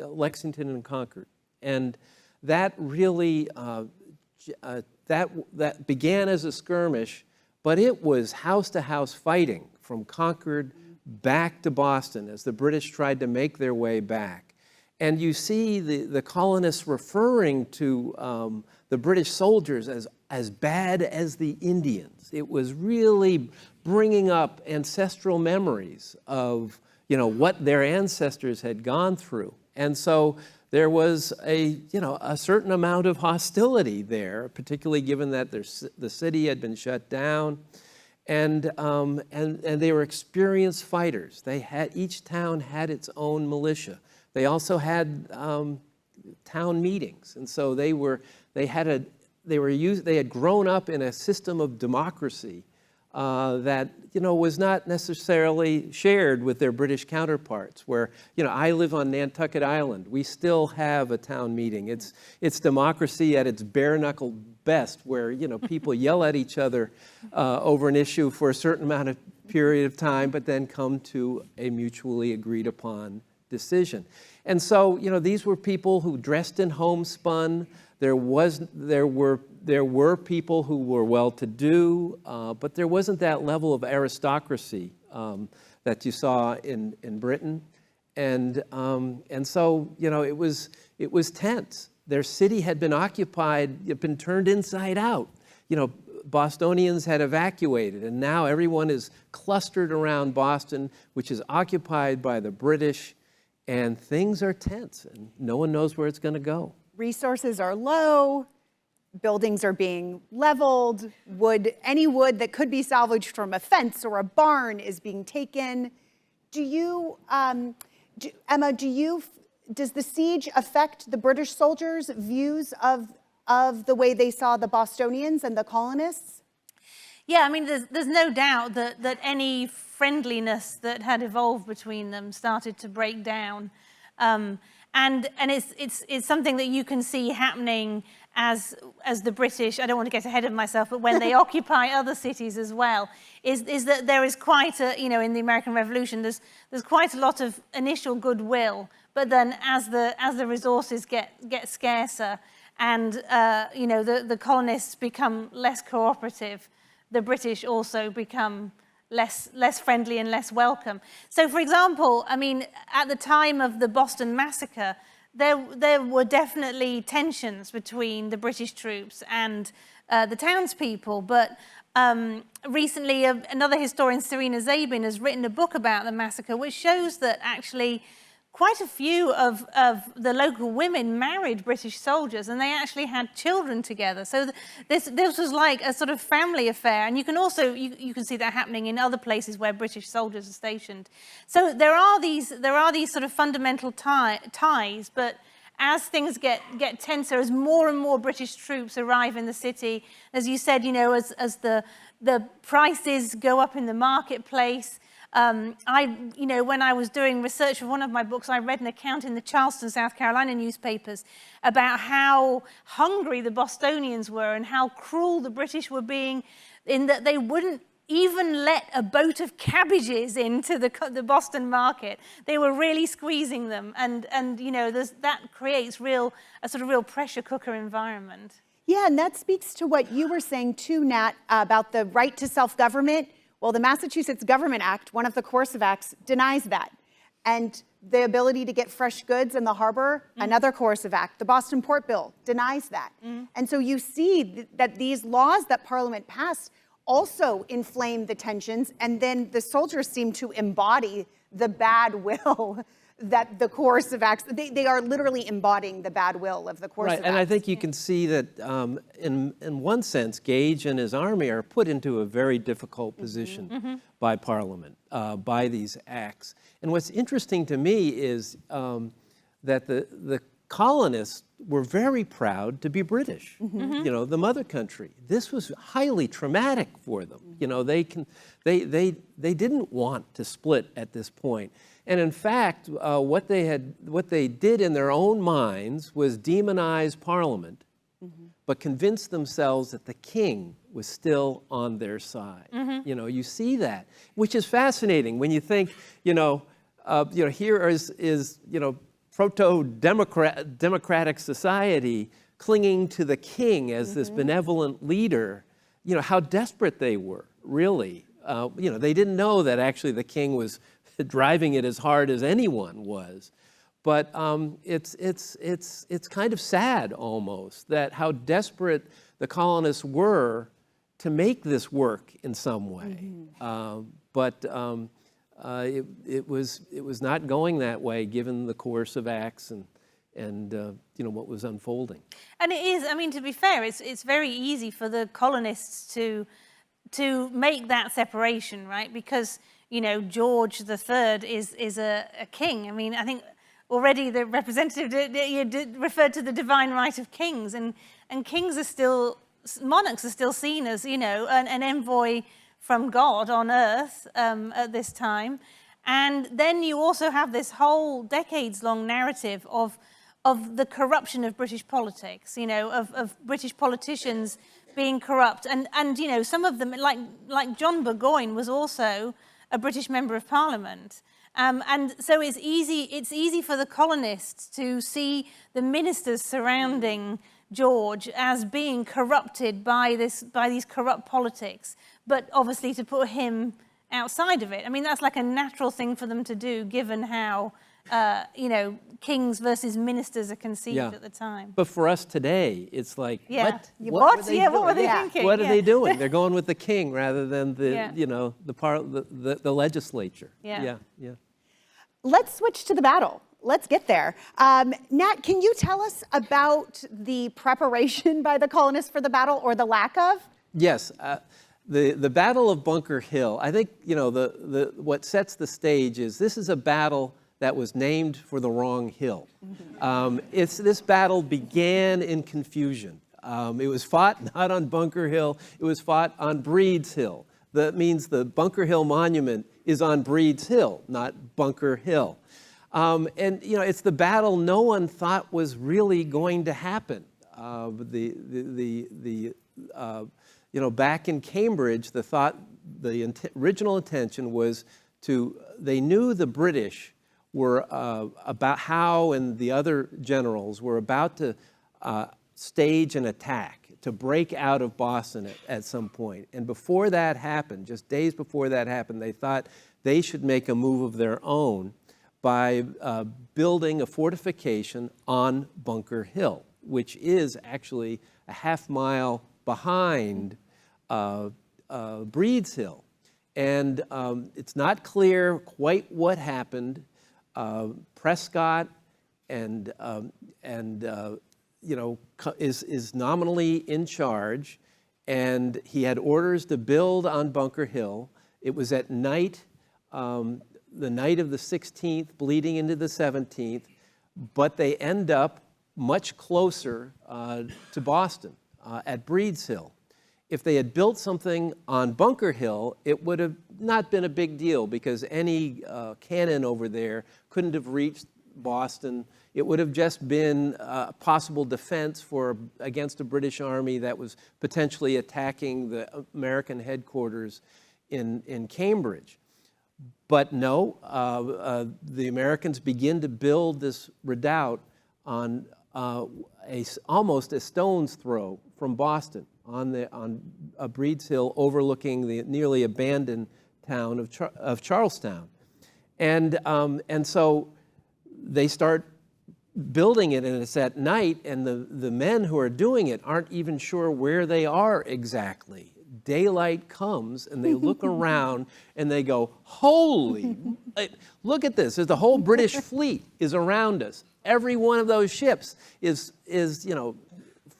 Lexington and Concord. And that really, that began as a skirmish, but it was house-to-house fighting from Concord back to Boston as the British tried to make their way back. And you see the colonists referring to the British soldiers as bad as the Indians. It was really bringing up ancestral memories of what their ancestors had gone through. And so there was a certain amount of hostility there, particularly given that the city had been shut down, and they were experienced fighters. Each town had its own militia. They also had town meetings, and so they had grown up in a system of democracy that was not necessarily shared with their British counterparts. Where I live on Nantucket Island, we still have a town meeting. It's democracy at its bare-knuckle best, where people yell at each other over an issue for a certain amount of period of time, but then come to a mutually agreed upon decision. And so these were people who dressed in homespun. There were people who were well-to-do, but there wasn't that level of aristocracy that you saw in Britain, and so it was tense. Their city had been occupied, been turned inside out. Bostonians had evacuated, and now everyone is clustered around Boston, which is occupied by the British, and things are tense, and no one knows where it's going to go. Resources are low, buildings are being leveled, any wood that could be salvaged from a fence or a barn is being taken. Emma, does the siege affect the British soldiers' views of the way they saw the Bostonians and the colonists? Yeah, I mean, there's no doubt that any friendliness that had evolved between them started to break down. And it's something that you can see happening as the British, I don't want to get ahead of myself, but when they occupy other cities as well, is that there is quite a, in the American Revolution, there's quite a lot of initial goodwill, but then as the resources get scarcer and the colonists become less cooperative, the British also become less friendly and less welcome. So, for example, I mean, at the time of the Boston Massacre, there were definitely tensions between the British troops and the townspeople. But recently, another historian, Serena Zabin, has written a book about the massacre, which shows that actually quite a few of the local women married British soldiers, and they actually had children together. So this was like a sort of family affair, and you can also you can see that happening in other places where British soldiers are stationed. So there are these sort of fundamental ties, but as things get tenser, as more and more British troops arrive in the city, as you said, as the prices go up in the marketplace. When I was doing research for one of my books, I read an account in the Charlestown, South Carolina newspapers about how hungry the Bostonians were and how cruel the British were being, in that they wouldn't even let a boat of cabbages into the Boston market. They were really squeezing them, and that creates a sort of real pressure cooker environment. Yeah, and that speaks to what you were saying too, Nat, about the right to self-government. Well, the Massachusetts Government Act, one of the coercive acts, denies that. And the ability to get fresh goods in the harbor, another coercive act. The Boston Port Bill denies that. And so you see that these laws that Parliament passed also inflame the tensions, and then the soldiers seem to embody the bad will that the coercive acts, they are literally embodying the bad will of the coercive acts. And I think you can see that in one sense, Gage and his army are put into a very difficult position by Parliament, by these acts. And what's interesting to me is that the colonists were very proud to be British, the mother country. This was highly traumatic for them. They didn't want to split at this point. And in fact, what they did in their own minds was demonize Parliament, but convince themselves that the king was still on their side. You see that, which is fascinating when you think, here is proto-democratic society clinging to the king as this benevolent leader. How desperate they were, really. They didn't know that actually the king was driving it as hard as anyone was. But it's kind of sad almost that how desperate the colonists were to make this work in some way. It was not going that way given the coercive acts and what was unfolding. And it is, to be fair, it's very easy for the colonists to make that separation, right? Because George III is a king. I think already the representative did referred to the divine right of kings, and kings are still, monarchs are still seen as, an envoy from God on earth at this time. And then you also have this whole decades-long narrative of the corruption of British politics, of British politicians being corrupt. And some of them, like John Burgoyne was also a British member of Parliament. And so it's easy for the colonists to see the ministers surrounding George as being corrupted by these corrupt politics, but obviously to put him outside of it. That's like a natural thing for them to do, given how kings versus ministers are conceived at the time. But for us today, it's like, what? What were they thinking? What are they doing? They're going with the king rather than the the legislature. Yeah. Let's switch to the battle. Let's get there. Nat, can you tell us about the preparation by the colonists for the battle, or the lack of? Yes. The Battle of Bunker Hill, I think, what sets the stage is this is a battle that was named for the wrong hill. This battle began in confusion. It was fought not on Bunker Hill, it was fought on Breed's Hill. That means the Bunker Hill Monument is on Breed's Hill, not Bunker Hill. It's the battle no one thought was really going to happen. Back in Cambridge, the original intention was they knew the British were about Howe and the other generals were about to stage an attack to break out of Boston at some point. And before that happened, just days before that happened, they thought they should make a move of their own by building a fortification on Bunker Hill, which is actually a half-mile behind Breed's Hill. And it's not clear quite what happened. Prescott is nominally in charge, and he had orders to build on Bunker Hill. It was at night, the night of the 16th, bleeding into the 17th, but they end up much closer to Boston at Breeds Hill. If they had built something on Bunker Hill, it would have not been a big deal because any cannon over there couldn't have reached Boston. It would have just been a possible defense against a British army that was potentially attacking the American headquarters in Cambridge. But no, the Americans begin to build this redoubt on almost a stone's throw from Boston on Breeds Hill, overlooking the nearly abandoned town of Charlestown, and so they start building it, and it's at night, and the men who are doing it aren't even sure where they are exactly. Daylight comes, and they look around, and they go, "Holy, look at this! The whole British fleet is around us. Every one of those ships is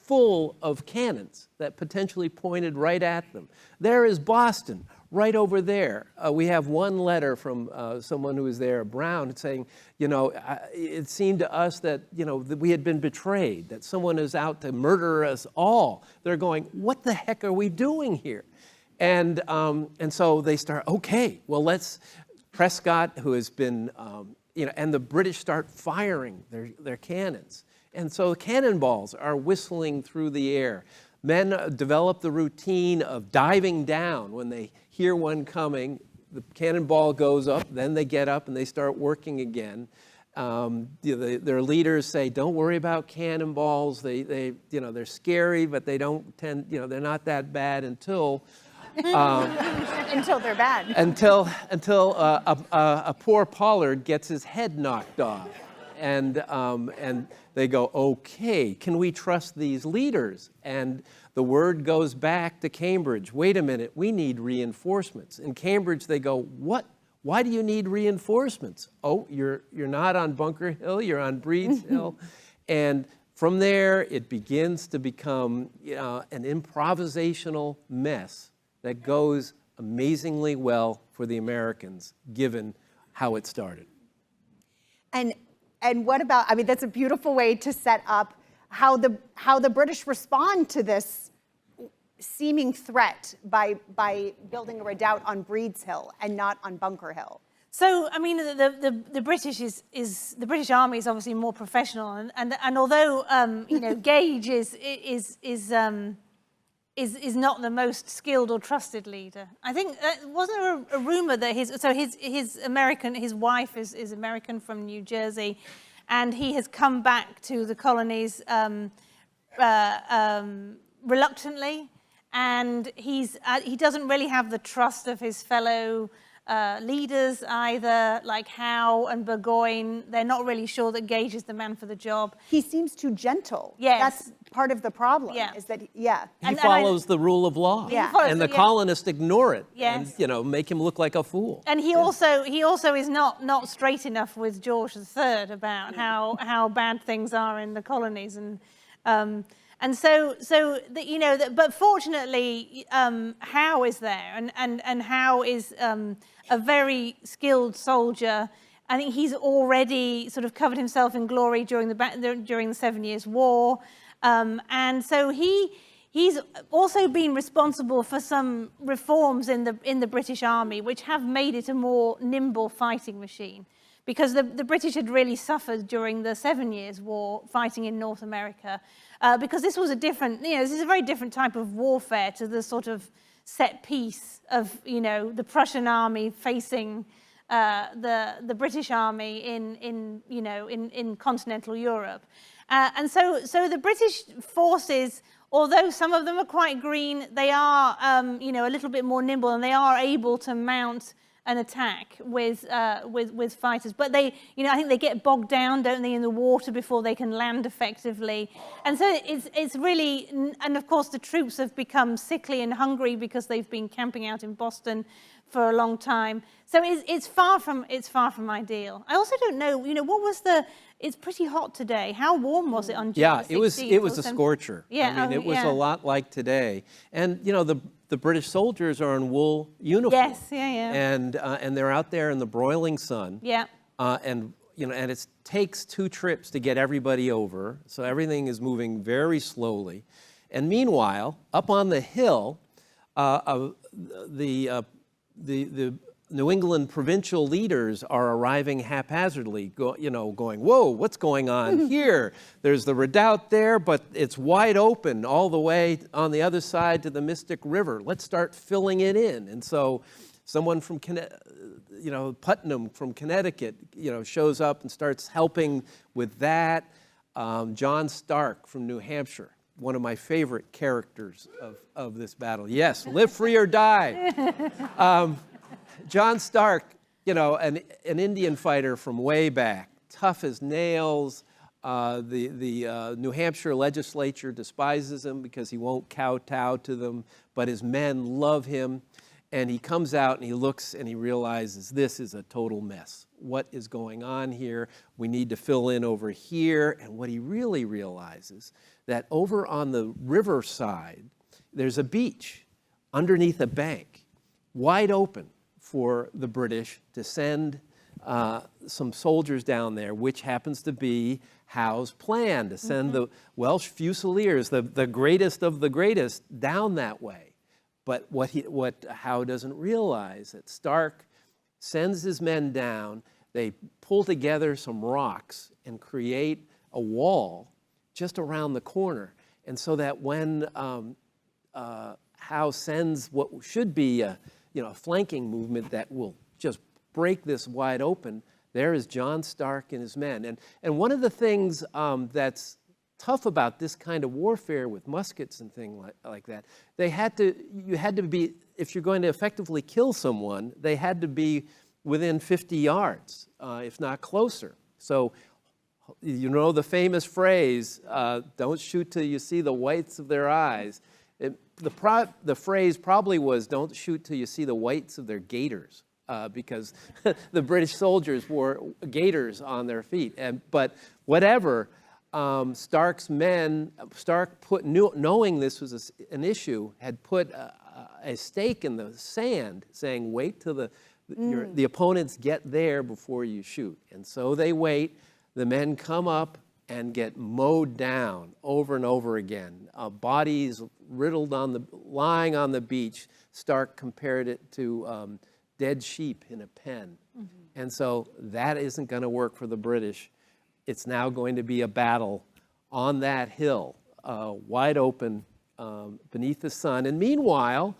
full of cannons that potentially pointed right at them. There is Boston, right over there." We have one letter from someone who was there, Brown, saying, it seemed to us that, that we had been betrayed, that someone is out to murder us all. They're going, what the heck are we doing here? And so they start, okay, well, Prescott, who has been, and the British start firing their cannons. And so cannonballs are whistling through the air. Men develop the routine of diving down when they hear one coming. The cannonball goes up, then they get up and they start working again. Their leaders say, "Don't worry about cannonballs. They're scary, but they don't tend. They're not that bad until." Until they're bad. Until a poor Pollard gets his head knocked off. And they go, okay, can we trust these leaders? And the word goes back to Cambridge. Wait a minute, we need reinforcements. In Cambridge, they go, what? Why do you need reinforcements? Oh, you're not on Bunker Hill, you're on Breeds Hill. And from there, it begins to become an improvisational mess that goes amazingly well for the Americans, given how it started. And what about, that's a beautiful way to set up how the British respond to this seeming threat by building a redoubt on Breeds Hill and not on Bunker Hill. So, the the British Army is obviously more professional, and although Gage is not the most skilled or trusted leader. I think wasn't there a rumor that his wife is American from New Jersey, and he has come back to the colonies reluctantly, and he doesn't really have the trust of his fellow leaders either, like Howe and Burgoyne. They're not really sure that Gage is the man for the job. He seems too gentle. Yes. That's part of the problem. Yeah. Is that, He follows the rule of law. Yeah. And the colonists ignore it. Yes. And, make him look like a fool. And he also is not straight enough with George III about how bad things are in the colonies, but fortunately Howe is there, and Howe is a very skilled soldier. I think he's already sort of covered himself in glory during the 7 Years' War, and so he's also been responsible for some reforms in the British Army, which have made it a more nimble fighting machine, because the British had really suffered during the 7 Years' War fighting in North America, because this was this is a very different type of warfare to the sort of set piece of the Prussian army facing the British army in continental Europe, and so the British forces, although some of them are quite green, they are a little bit more nimble, and they are able to mount an attack with fighters, but I think they get bogged down, don't they, in the water before they can land effectively, and so it's really, and of course the troops have become sickly and hungry because they've been camping out in Boston for a long time. So it's far from ideal. I also don't know, what was it's pretty hot today. How warm was it on June 16th? It was a scorcher. Yeah, it was a lot like today, and the British soldiers are in wool uniforms. Yes, yeah. And they're out there in the broiling sun. Yeah. And and it takes 2 trips to get everybody over, so everything is moving very slowly. And meanwhile, up on the hill, the New England provincial leaders are arriving haphazardly, going, whoa, what's going on here? There's the redoubt there, but it's wide open all the way on the other side to the Mystic River. Let's start filling it in. And so someone from Putnam from Connecticut, shows up and starts helping with that. John Stark from New Hampshire, one of my favorite characters of this battle. Yes, live free or die. John Stark, an Indian fighter from way back, tough as nails. The New Hampshire legislature despises him because he won't kowtow to them, but his men love him. And he comes out and he looks and he realizes this is a total mess. What is going on here? We need to fill in over here. And what he really realizes, that over on the riverside, there's a beach underneath a bank, wide open for the British to send some soldiers down there, which happens to be Howe's plan, to send the Welsh Fusiliers, the greatest of the greatest, down that way. But what Howe doesn't realize, that Stark sends his men down, they pull together some rocks and create a wall just around the corner. And so that when Howe sends what should be a flanking movement that will just break this wide open, there is John Stark and his men. And one of the things that's tough about this kind of warfare with muskets and things like that, you had to be, if you're going to effectively kill someone, they had to be within 50 yards, if not closer. So, the famous phrase, don't shoot till you see the whites of their eyes. The phrase probably was, don't shoot till you see the whites of their gaiters, because the British soldiers wore gaiters on their feet. But whatever, Stark's men, knowing this was an issue, had put a stake in the sand saying, wait till the opponents get there before you shoot. And so they wait. The men come up and get mowed down over and over again. Bodies riddled lying on the beach. Stark compared it to dead sheep in a pen. And so that isn't going to work for the British. It's now going to be a battle on that hill, wide open, beneath the sun. And meanwhile,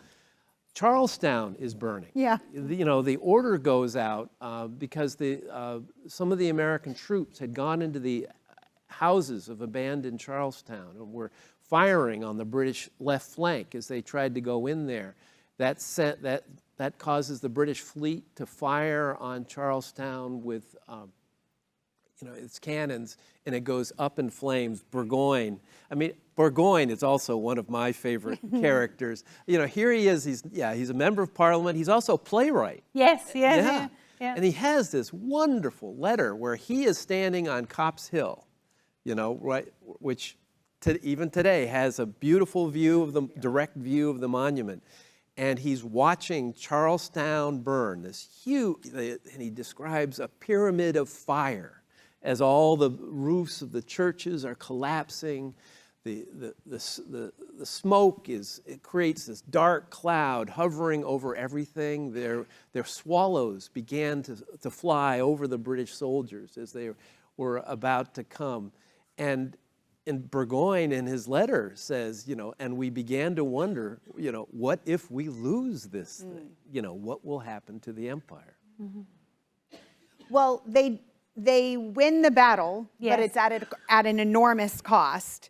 Charlestown is burning. Yeah. The order goes out because some of the American troops had gone into the houses of abandoned Charlestown and were firing on the British left flank as they tried to go in there. That causes the British fleet to fire on Charlestown with its cannons, and it goes up in flames. Burgoyne. Burgoyne is also one of my favorite characters. Here he is. He's a member of Parliament. He's also a playwright. Yes, yeah. And he has this wonderful letter where he is standing on Copp's Hill, which even today has a beautiful view of the direct view of the monument. And he's watching Charlestown burn, this huge, and he describes a pyramid of fire as all the roofs of the churches are collapsing. The smoke creates this dark cloud hovering over everything. Their swallows began to fly over the British soldiers as they were about to come. And Burgoyne in his letter says, and we began to wonder, what if we lose this thing? What will happen to the empire? Well, they win the battle, but it's at an enormous cost.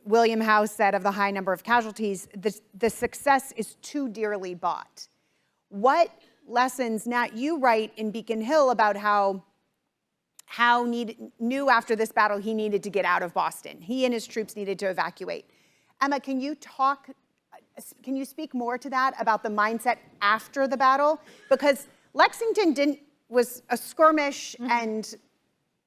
William Howe said of the high number of casualties, the success is too dearly bought. What lessons, Nat, you write in Beacon Hill about how Howe knew after this battle he needed to get out of Boston. He and his troops needed to evacuate. Emma, can you speak more to that, about the mindset after the battle? Because Lexington was a skirmish and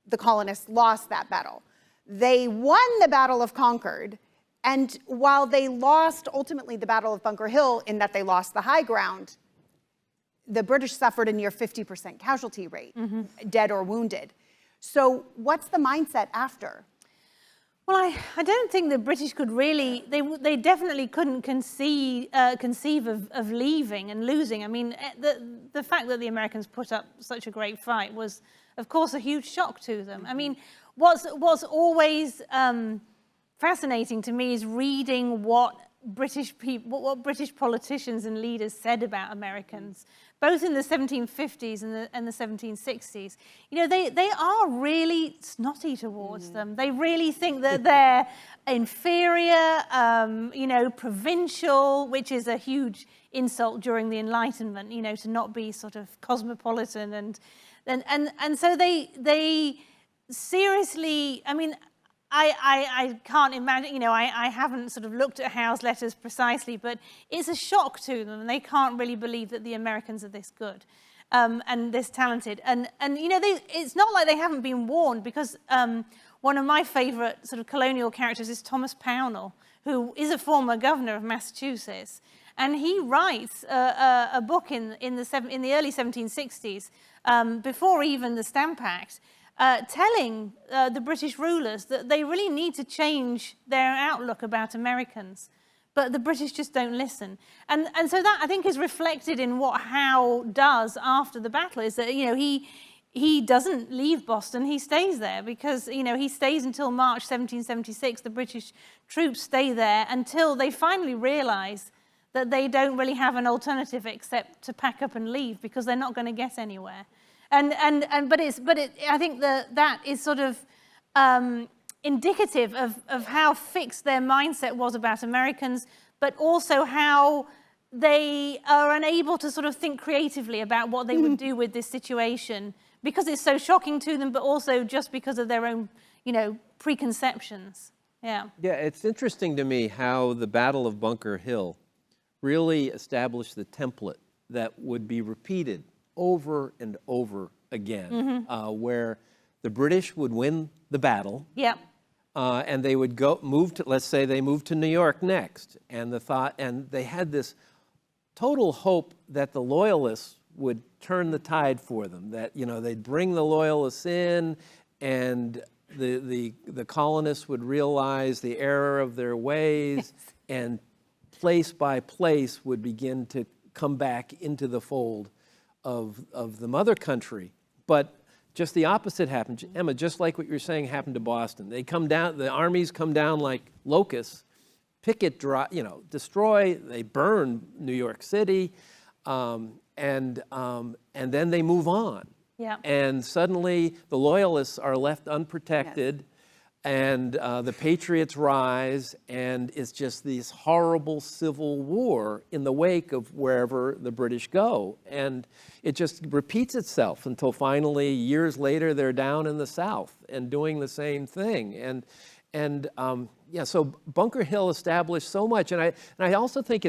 the colonists lost that battle. They won the Battle of Concord, and while they lost ultimately the Battle of Bunker Hill in that they lost the high ground, the British suffered a near 50% casualty rate, dead or wounded. So what's the mindset after? Well, I don't think the British could really, they definitely couldn't conceive of leaving and losing. I mean, the fact that the Americans put up such a great fight was, of course, a huge shock to them. I mean, what's always fascinating to me is reading what British politicians and leaders said about Americans, both in the 1750s and the 1760s. You know, they are really snotty towards them. They really think that they're inferior, you know, provincial, which is a huge insult during the Enlightenment, you know, to not be sort of cosmopolitan. And so they seriously, I mean, I can't imagine, you know, I haven't sort of looked at Howe's letters precisely, but it's a shock to them, and they can't really believe that the Americans are this good and this talented. And you know, it's not like they haven't been warned, because one of my favorite sort of colonial characters is Thomas Pownall, who is a former governor of Massachusetts. And he writes a book in the early 1760s, before even the Stamp Act, telling the British rulers that they really need to change their outlook about Americans. But the British just don't listen. And so that, I think, is reflected in what Howe does after the battle, is that, you know, he doesn't leave Boston, he stays there, because, you know, he stays until March 1776. The British troops stay there until they finally realize that they don't really have an alternative except to pack up and leave, because they're not going to get anywhere. I think that is sort of indicative of how fixed their mindset was about Americans, but also how they are unable to sort of think creatively about what they would do with this situation, because it's so shocking to them, but also just because of their own, you know, preconceptions. Yeah. Yeah, it's interesting to me how the Battle of Bunker Hill really established the template that would be repeated over and over again, where the British would win the battle, and they would move to, let's say they moved to New York next, and they had this total hope that the Loyalists would turn the tide for them, that, you know, they'd bring the Loyalists in, and the colonists would realize the error of their ways, and place by place would begin to come back into the fold of the mother country. But just the opposite happened. Emma, just like what you're saying happened to Boston. They come down, the armies come down like locusts, destroy, they burn New York City, and then they move on. Yeah. And suddenly the Loyalists are left unprotected, and the Patriots rise, and it's just this horrible civil war in the wake of wherever the British go. And it just repeats itself until finally, years later, they're down in the South and doing the same thing. So Bunker Hill established so much. And I also think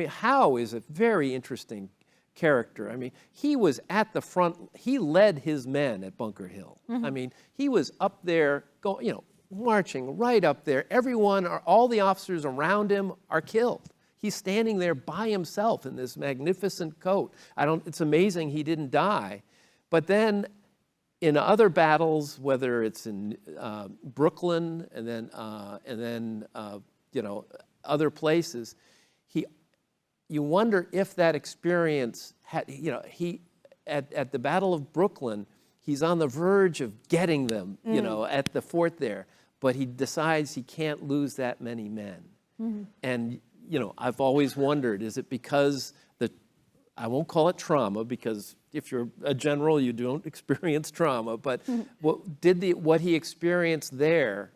Howe is a very interesting character. I mean, he was at the front, he led his men at Bunker Hill. I mean, he was up there, marching right up there. All the officers around him are killed. He's standing there by himself in this magnificent coat. It's amazing he didn't die. But then in other battles, whether it's in Brooklyn and then other places, you wonder if that experience had, at the Battle of Brooklyn, he's on the verge of getting them, at the fort there, but he decides he can't lose that many men. And, I've always wondered, is it because I won't call it trauma, because if you're a general, you don't experience trauma, but what he experienced there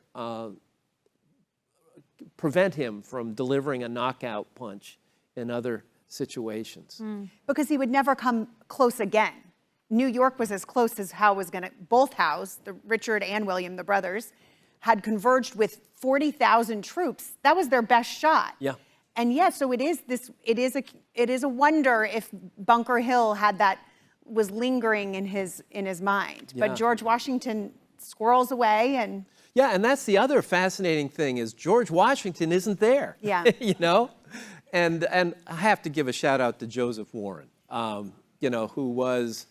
prevent him from delivering a knockout punch in other situations? Because he would never come close again. New York was as close as Howe was going to, both Howes, Richard and William, the brothers, had converged with 40,000 troops. That was their best shot. Yeah. And yet, so it is a wonder if Bunker Hill was lingering in his mind. Yeah. But George Washington squirrels away and... Yeah, and that's the other fascinating thing is George Washington isn't there. Yeah. And I have to give a shout out to Joseph Warren. who was,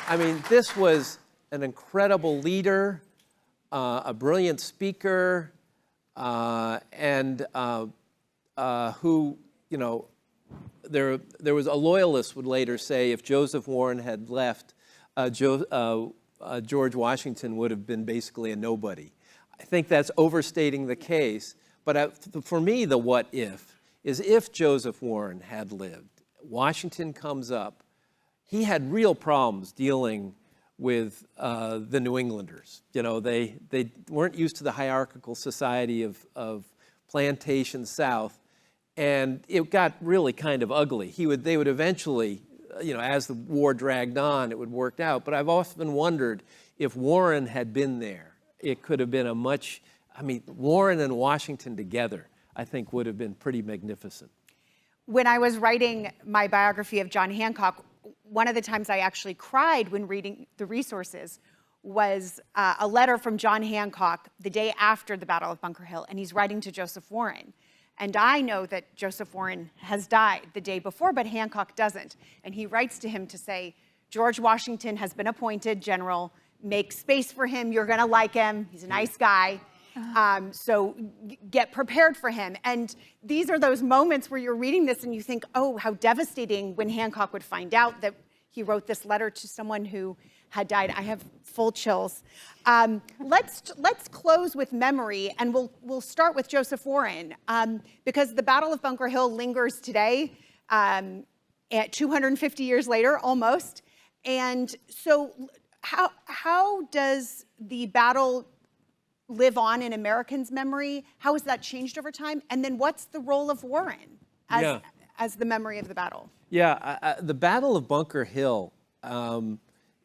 I mean, this was an incredible leader, a brilliant speaker, and who, there was a loyalist would later say if Joseph Warren had left, George Washington would have been basically a nobody. I think that's overstating the case, but for me, the what if is if Joseph Warren had lived, Washington comes up, he had real problems dealing with the New Englanders. They weren't used to the hierarchical society of plantation South, and it got really kind of ugly. They would eventually, as the war dragged on, it would work out. But I've often wondered if Warren had been there, it could have been Warren and Washington together, I think, would have been pretty magnificent. When I was writing my biography of John Hancock, one of the times I actually cried when reading the resources was a letter from John Hancock the day after the Battle of Bunker Hill, and he's writing to Joseph Warren. And I know that Joseph Warren has died the day before, but Hancock doesn't. And he writes to him to say, George Washington has been appointed general, make space for him, you're gonna like him, he's a nice guy. So get prepared for him. And these are those moments where you're reading this and you think, oh, how devastating when Hancock would find out that he wrote this letter to someone who had died. I have full chills. Let's close with memory, and we'll start with Joseph Warren, because the Battle of Bunker Hill lingers today, at 250 years later, almost. And so how does the battle live on in Americans' memory? How has that changed over time? And then what's the role of Warren as the memory of the battle? Yeah, the Battle of Bunker Hill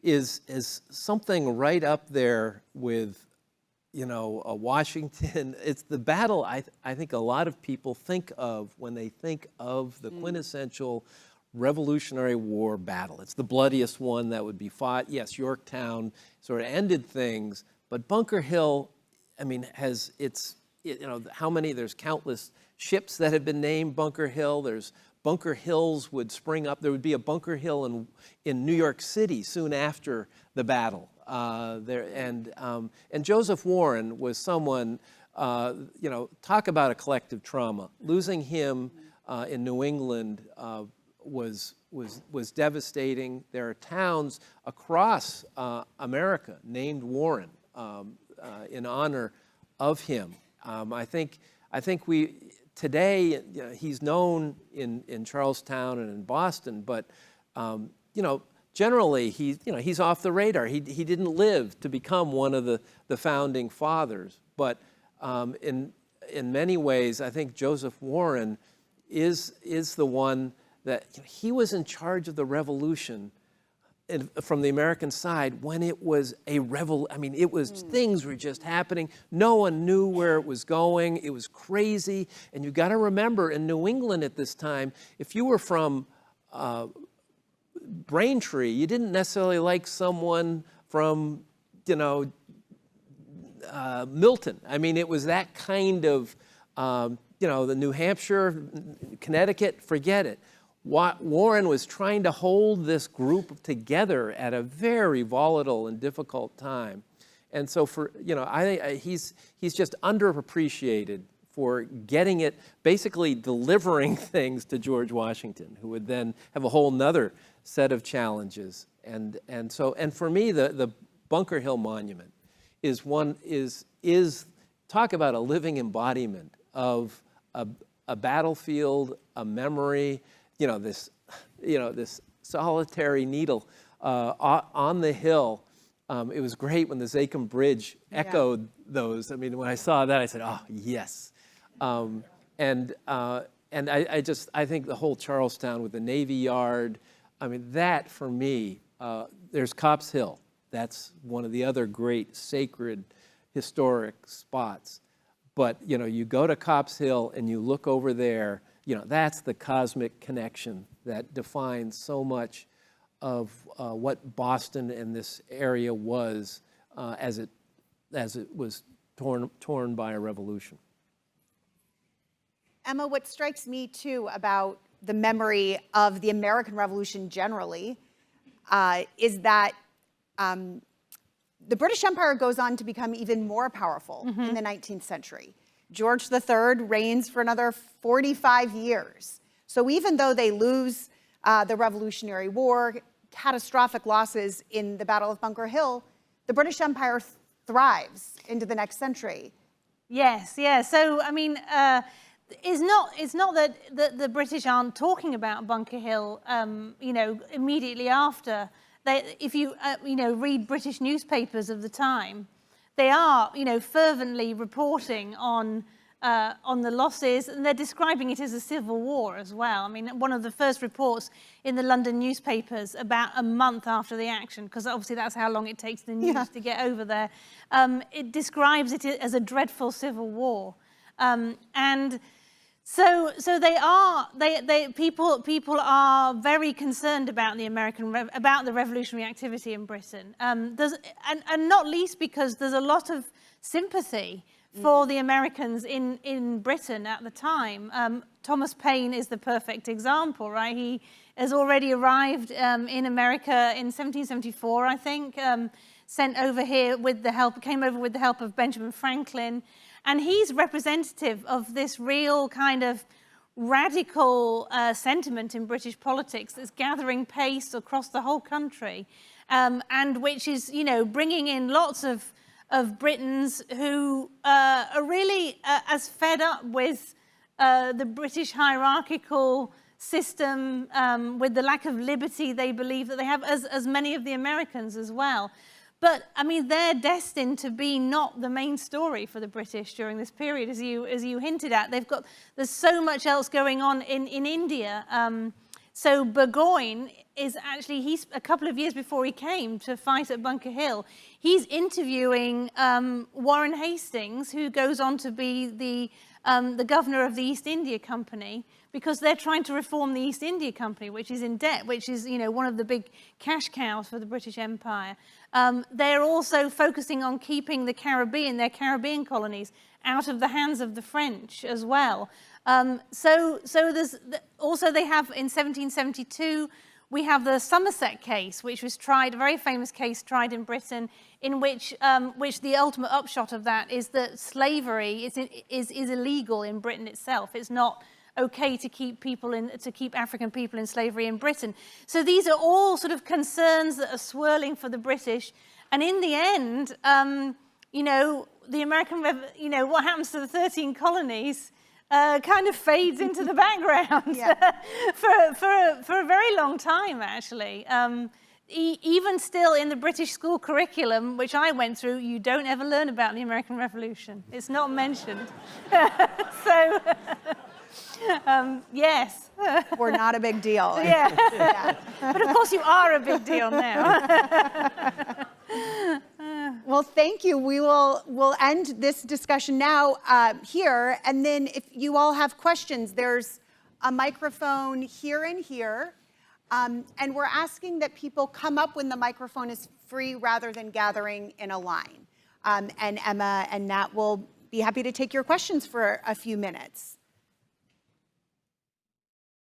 is something right up there with, Washington. It's the battle I think a lot of people think of when they think of the quintessential Revolutionary War battle. It's the bloodiest one that would be fought. Yes, Yorktown sort of ended things, but Bunker Hill, has how many, there's countless ships that have been named Bunker Hill. There's Bunker Hills would spring up. There would be a Bunker Hill in New York City soon after the battle. And Joseph Warren was someone, talk about a collective trauma. Losing him in New England was devastating. There are towns across America named Warren in honor of him. I think we today he's known in Charlestown and in Boston, but generally he's off the radar. He didn't live to become one of the founding fathers, but in many ways I think Joseph Warren is the one that he was in charge of the revolution from the American side when it was a it was things were just happening. No one knew where it was going. It was crazy. And you got to remember, in New England at this time, if you were from Braintree, you didn't necessarily like someone from, Milton. It was that kind of, the New Hampshire, Connecticut, forget it. Warren was trying to hold this group together at a very volatile and difficult time. And so I think he's just underappreciated for getting it, basically delivering things to George Washington, who would then have a whole nother set of challenges. And for me, the Bunker Hill Monument is talk about a living embodiment of a battlefield, a memory, this solitary needle on the hill. It was great when the Zakim Bridge echoed those. When I saw that, I said, "Oh, yes." And I think the whole Charlestown with the Navy Yard. That for me, there's Copp's Hill. That's one of the other great sacred historic spots. But you go to Copp's Hill and you look over there. That's the cosmic connection that defines so much of what Boston and this area was as it was torn by a revolution. Emma, what strikes me too about the memory of the American Revolution generally is that the British Empire goes on to become even more powerful in the 19th century. George III reigns for another 45 years. So even though they lose the Revolutionary War, catastrophic losses in the Battle of Bunker Hill, the British Empire thrives into the next century. Yes, yeah. So, I mean, it's not that the British aren't talking about Bunker Hill, you know, immediately after. If you, you know, read British newspapers of the time, they are, you know, fervently reporting on the losses, and they're describing it as a civil war as well. I mean, one of the first reports in the London newspapers about a month after the action, because obviously that's how long it takes the news to get over there, it describes it as a dreadful civil war. And so people are very concerned about the revolutionary activity in Britain. And not least because there's a lot of sympathy for the Americans in Britain at the time. Thomas Paine is the perfect example, right? He has already arrived in America in 1774, I think, sent over here with the help, came over with the help of Benjamin Franklin. And he's representative of this real kind of radical sentiment in British politics that's gathering pace across the whole country, and which is, you know, bringing in lots of Britons who are really as fed up with the British hierarchical system, with the lack of liberty they believe that they have, as many of the Americans as well. But I mean, they're destined to be not the main story for the British during this period, as you hinted at. There's so much else going on in India. So Burgoyne is actually, he's a couple of years before he came to fight at Bunker Hill, he's interviewing Warren Hastings, who goes on to be the governor of the East India Company, because they're trying to reform the East India Company, which is in debt, which is, you know, one of the big cash cows for the British Empire. They're also focusing on keeping their Caribbean colonies out of the hands of the French as well. So there's also, they have in 1772, we have the Somerset case, which was tried, a very famous case tried in Britain, in which the ultimate upshot of that is that slavery is illegal in Britain itself. It's not okay to keep African people in slavery in Britain. So these are all sort of concerns that are swirling for the British. And in the end, you know, the American, you know, what happens to the 13 colonies kind of fades into the background for a very long time, actually. Even still in the British school curriculum, which I went through, you don't ever learn about the American Revolution. It's not mentioned. So, yes. We're not a big deal. Yeah. But of course you are a big deal now. Well, thank you. We'll end this discussion now here, and then if you all have questions, there's a microphone here and here, and we're asking that people come up when the microphone is free rather than gathering in a line. And Emma and Nat will be happy to take your questions for a few minutes.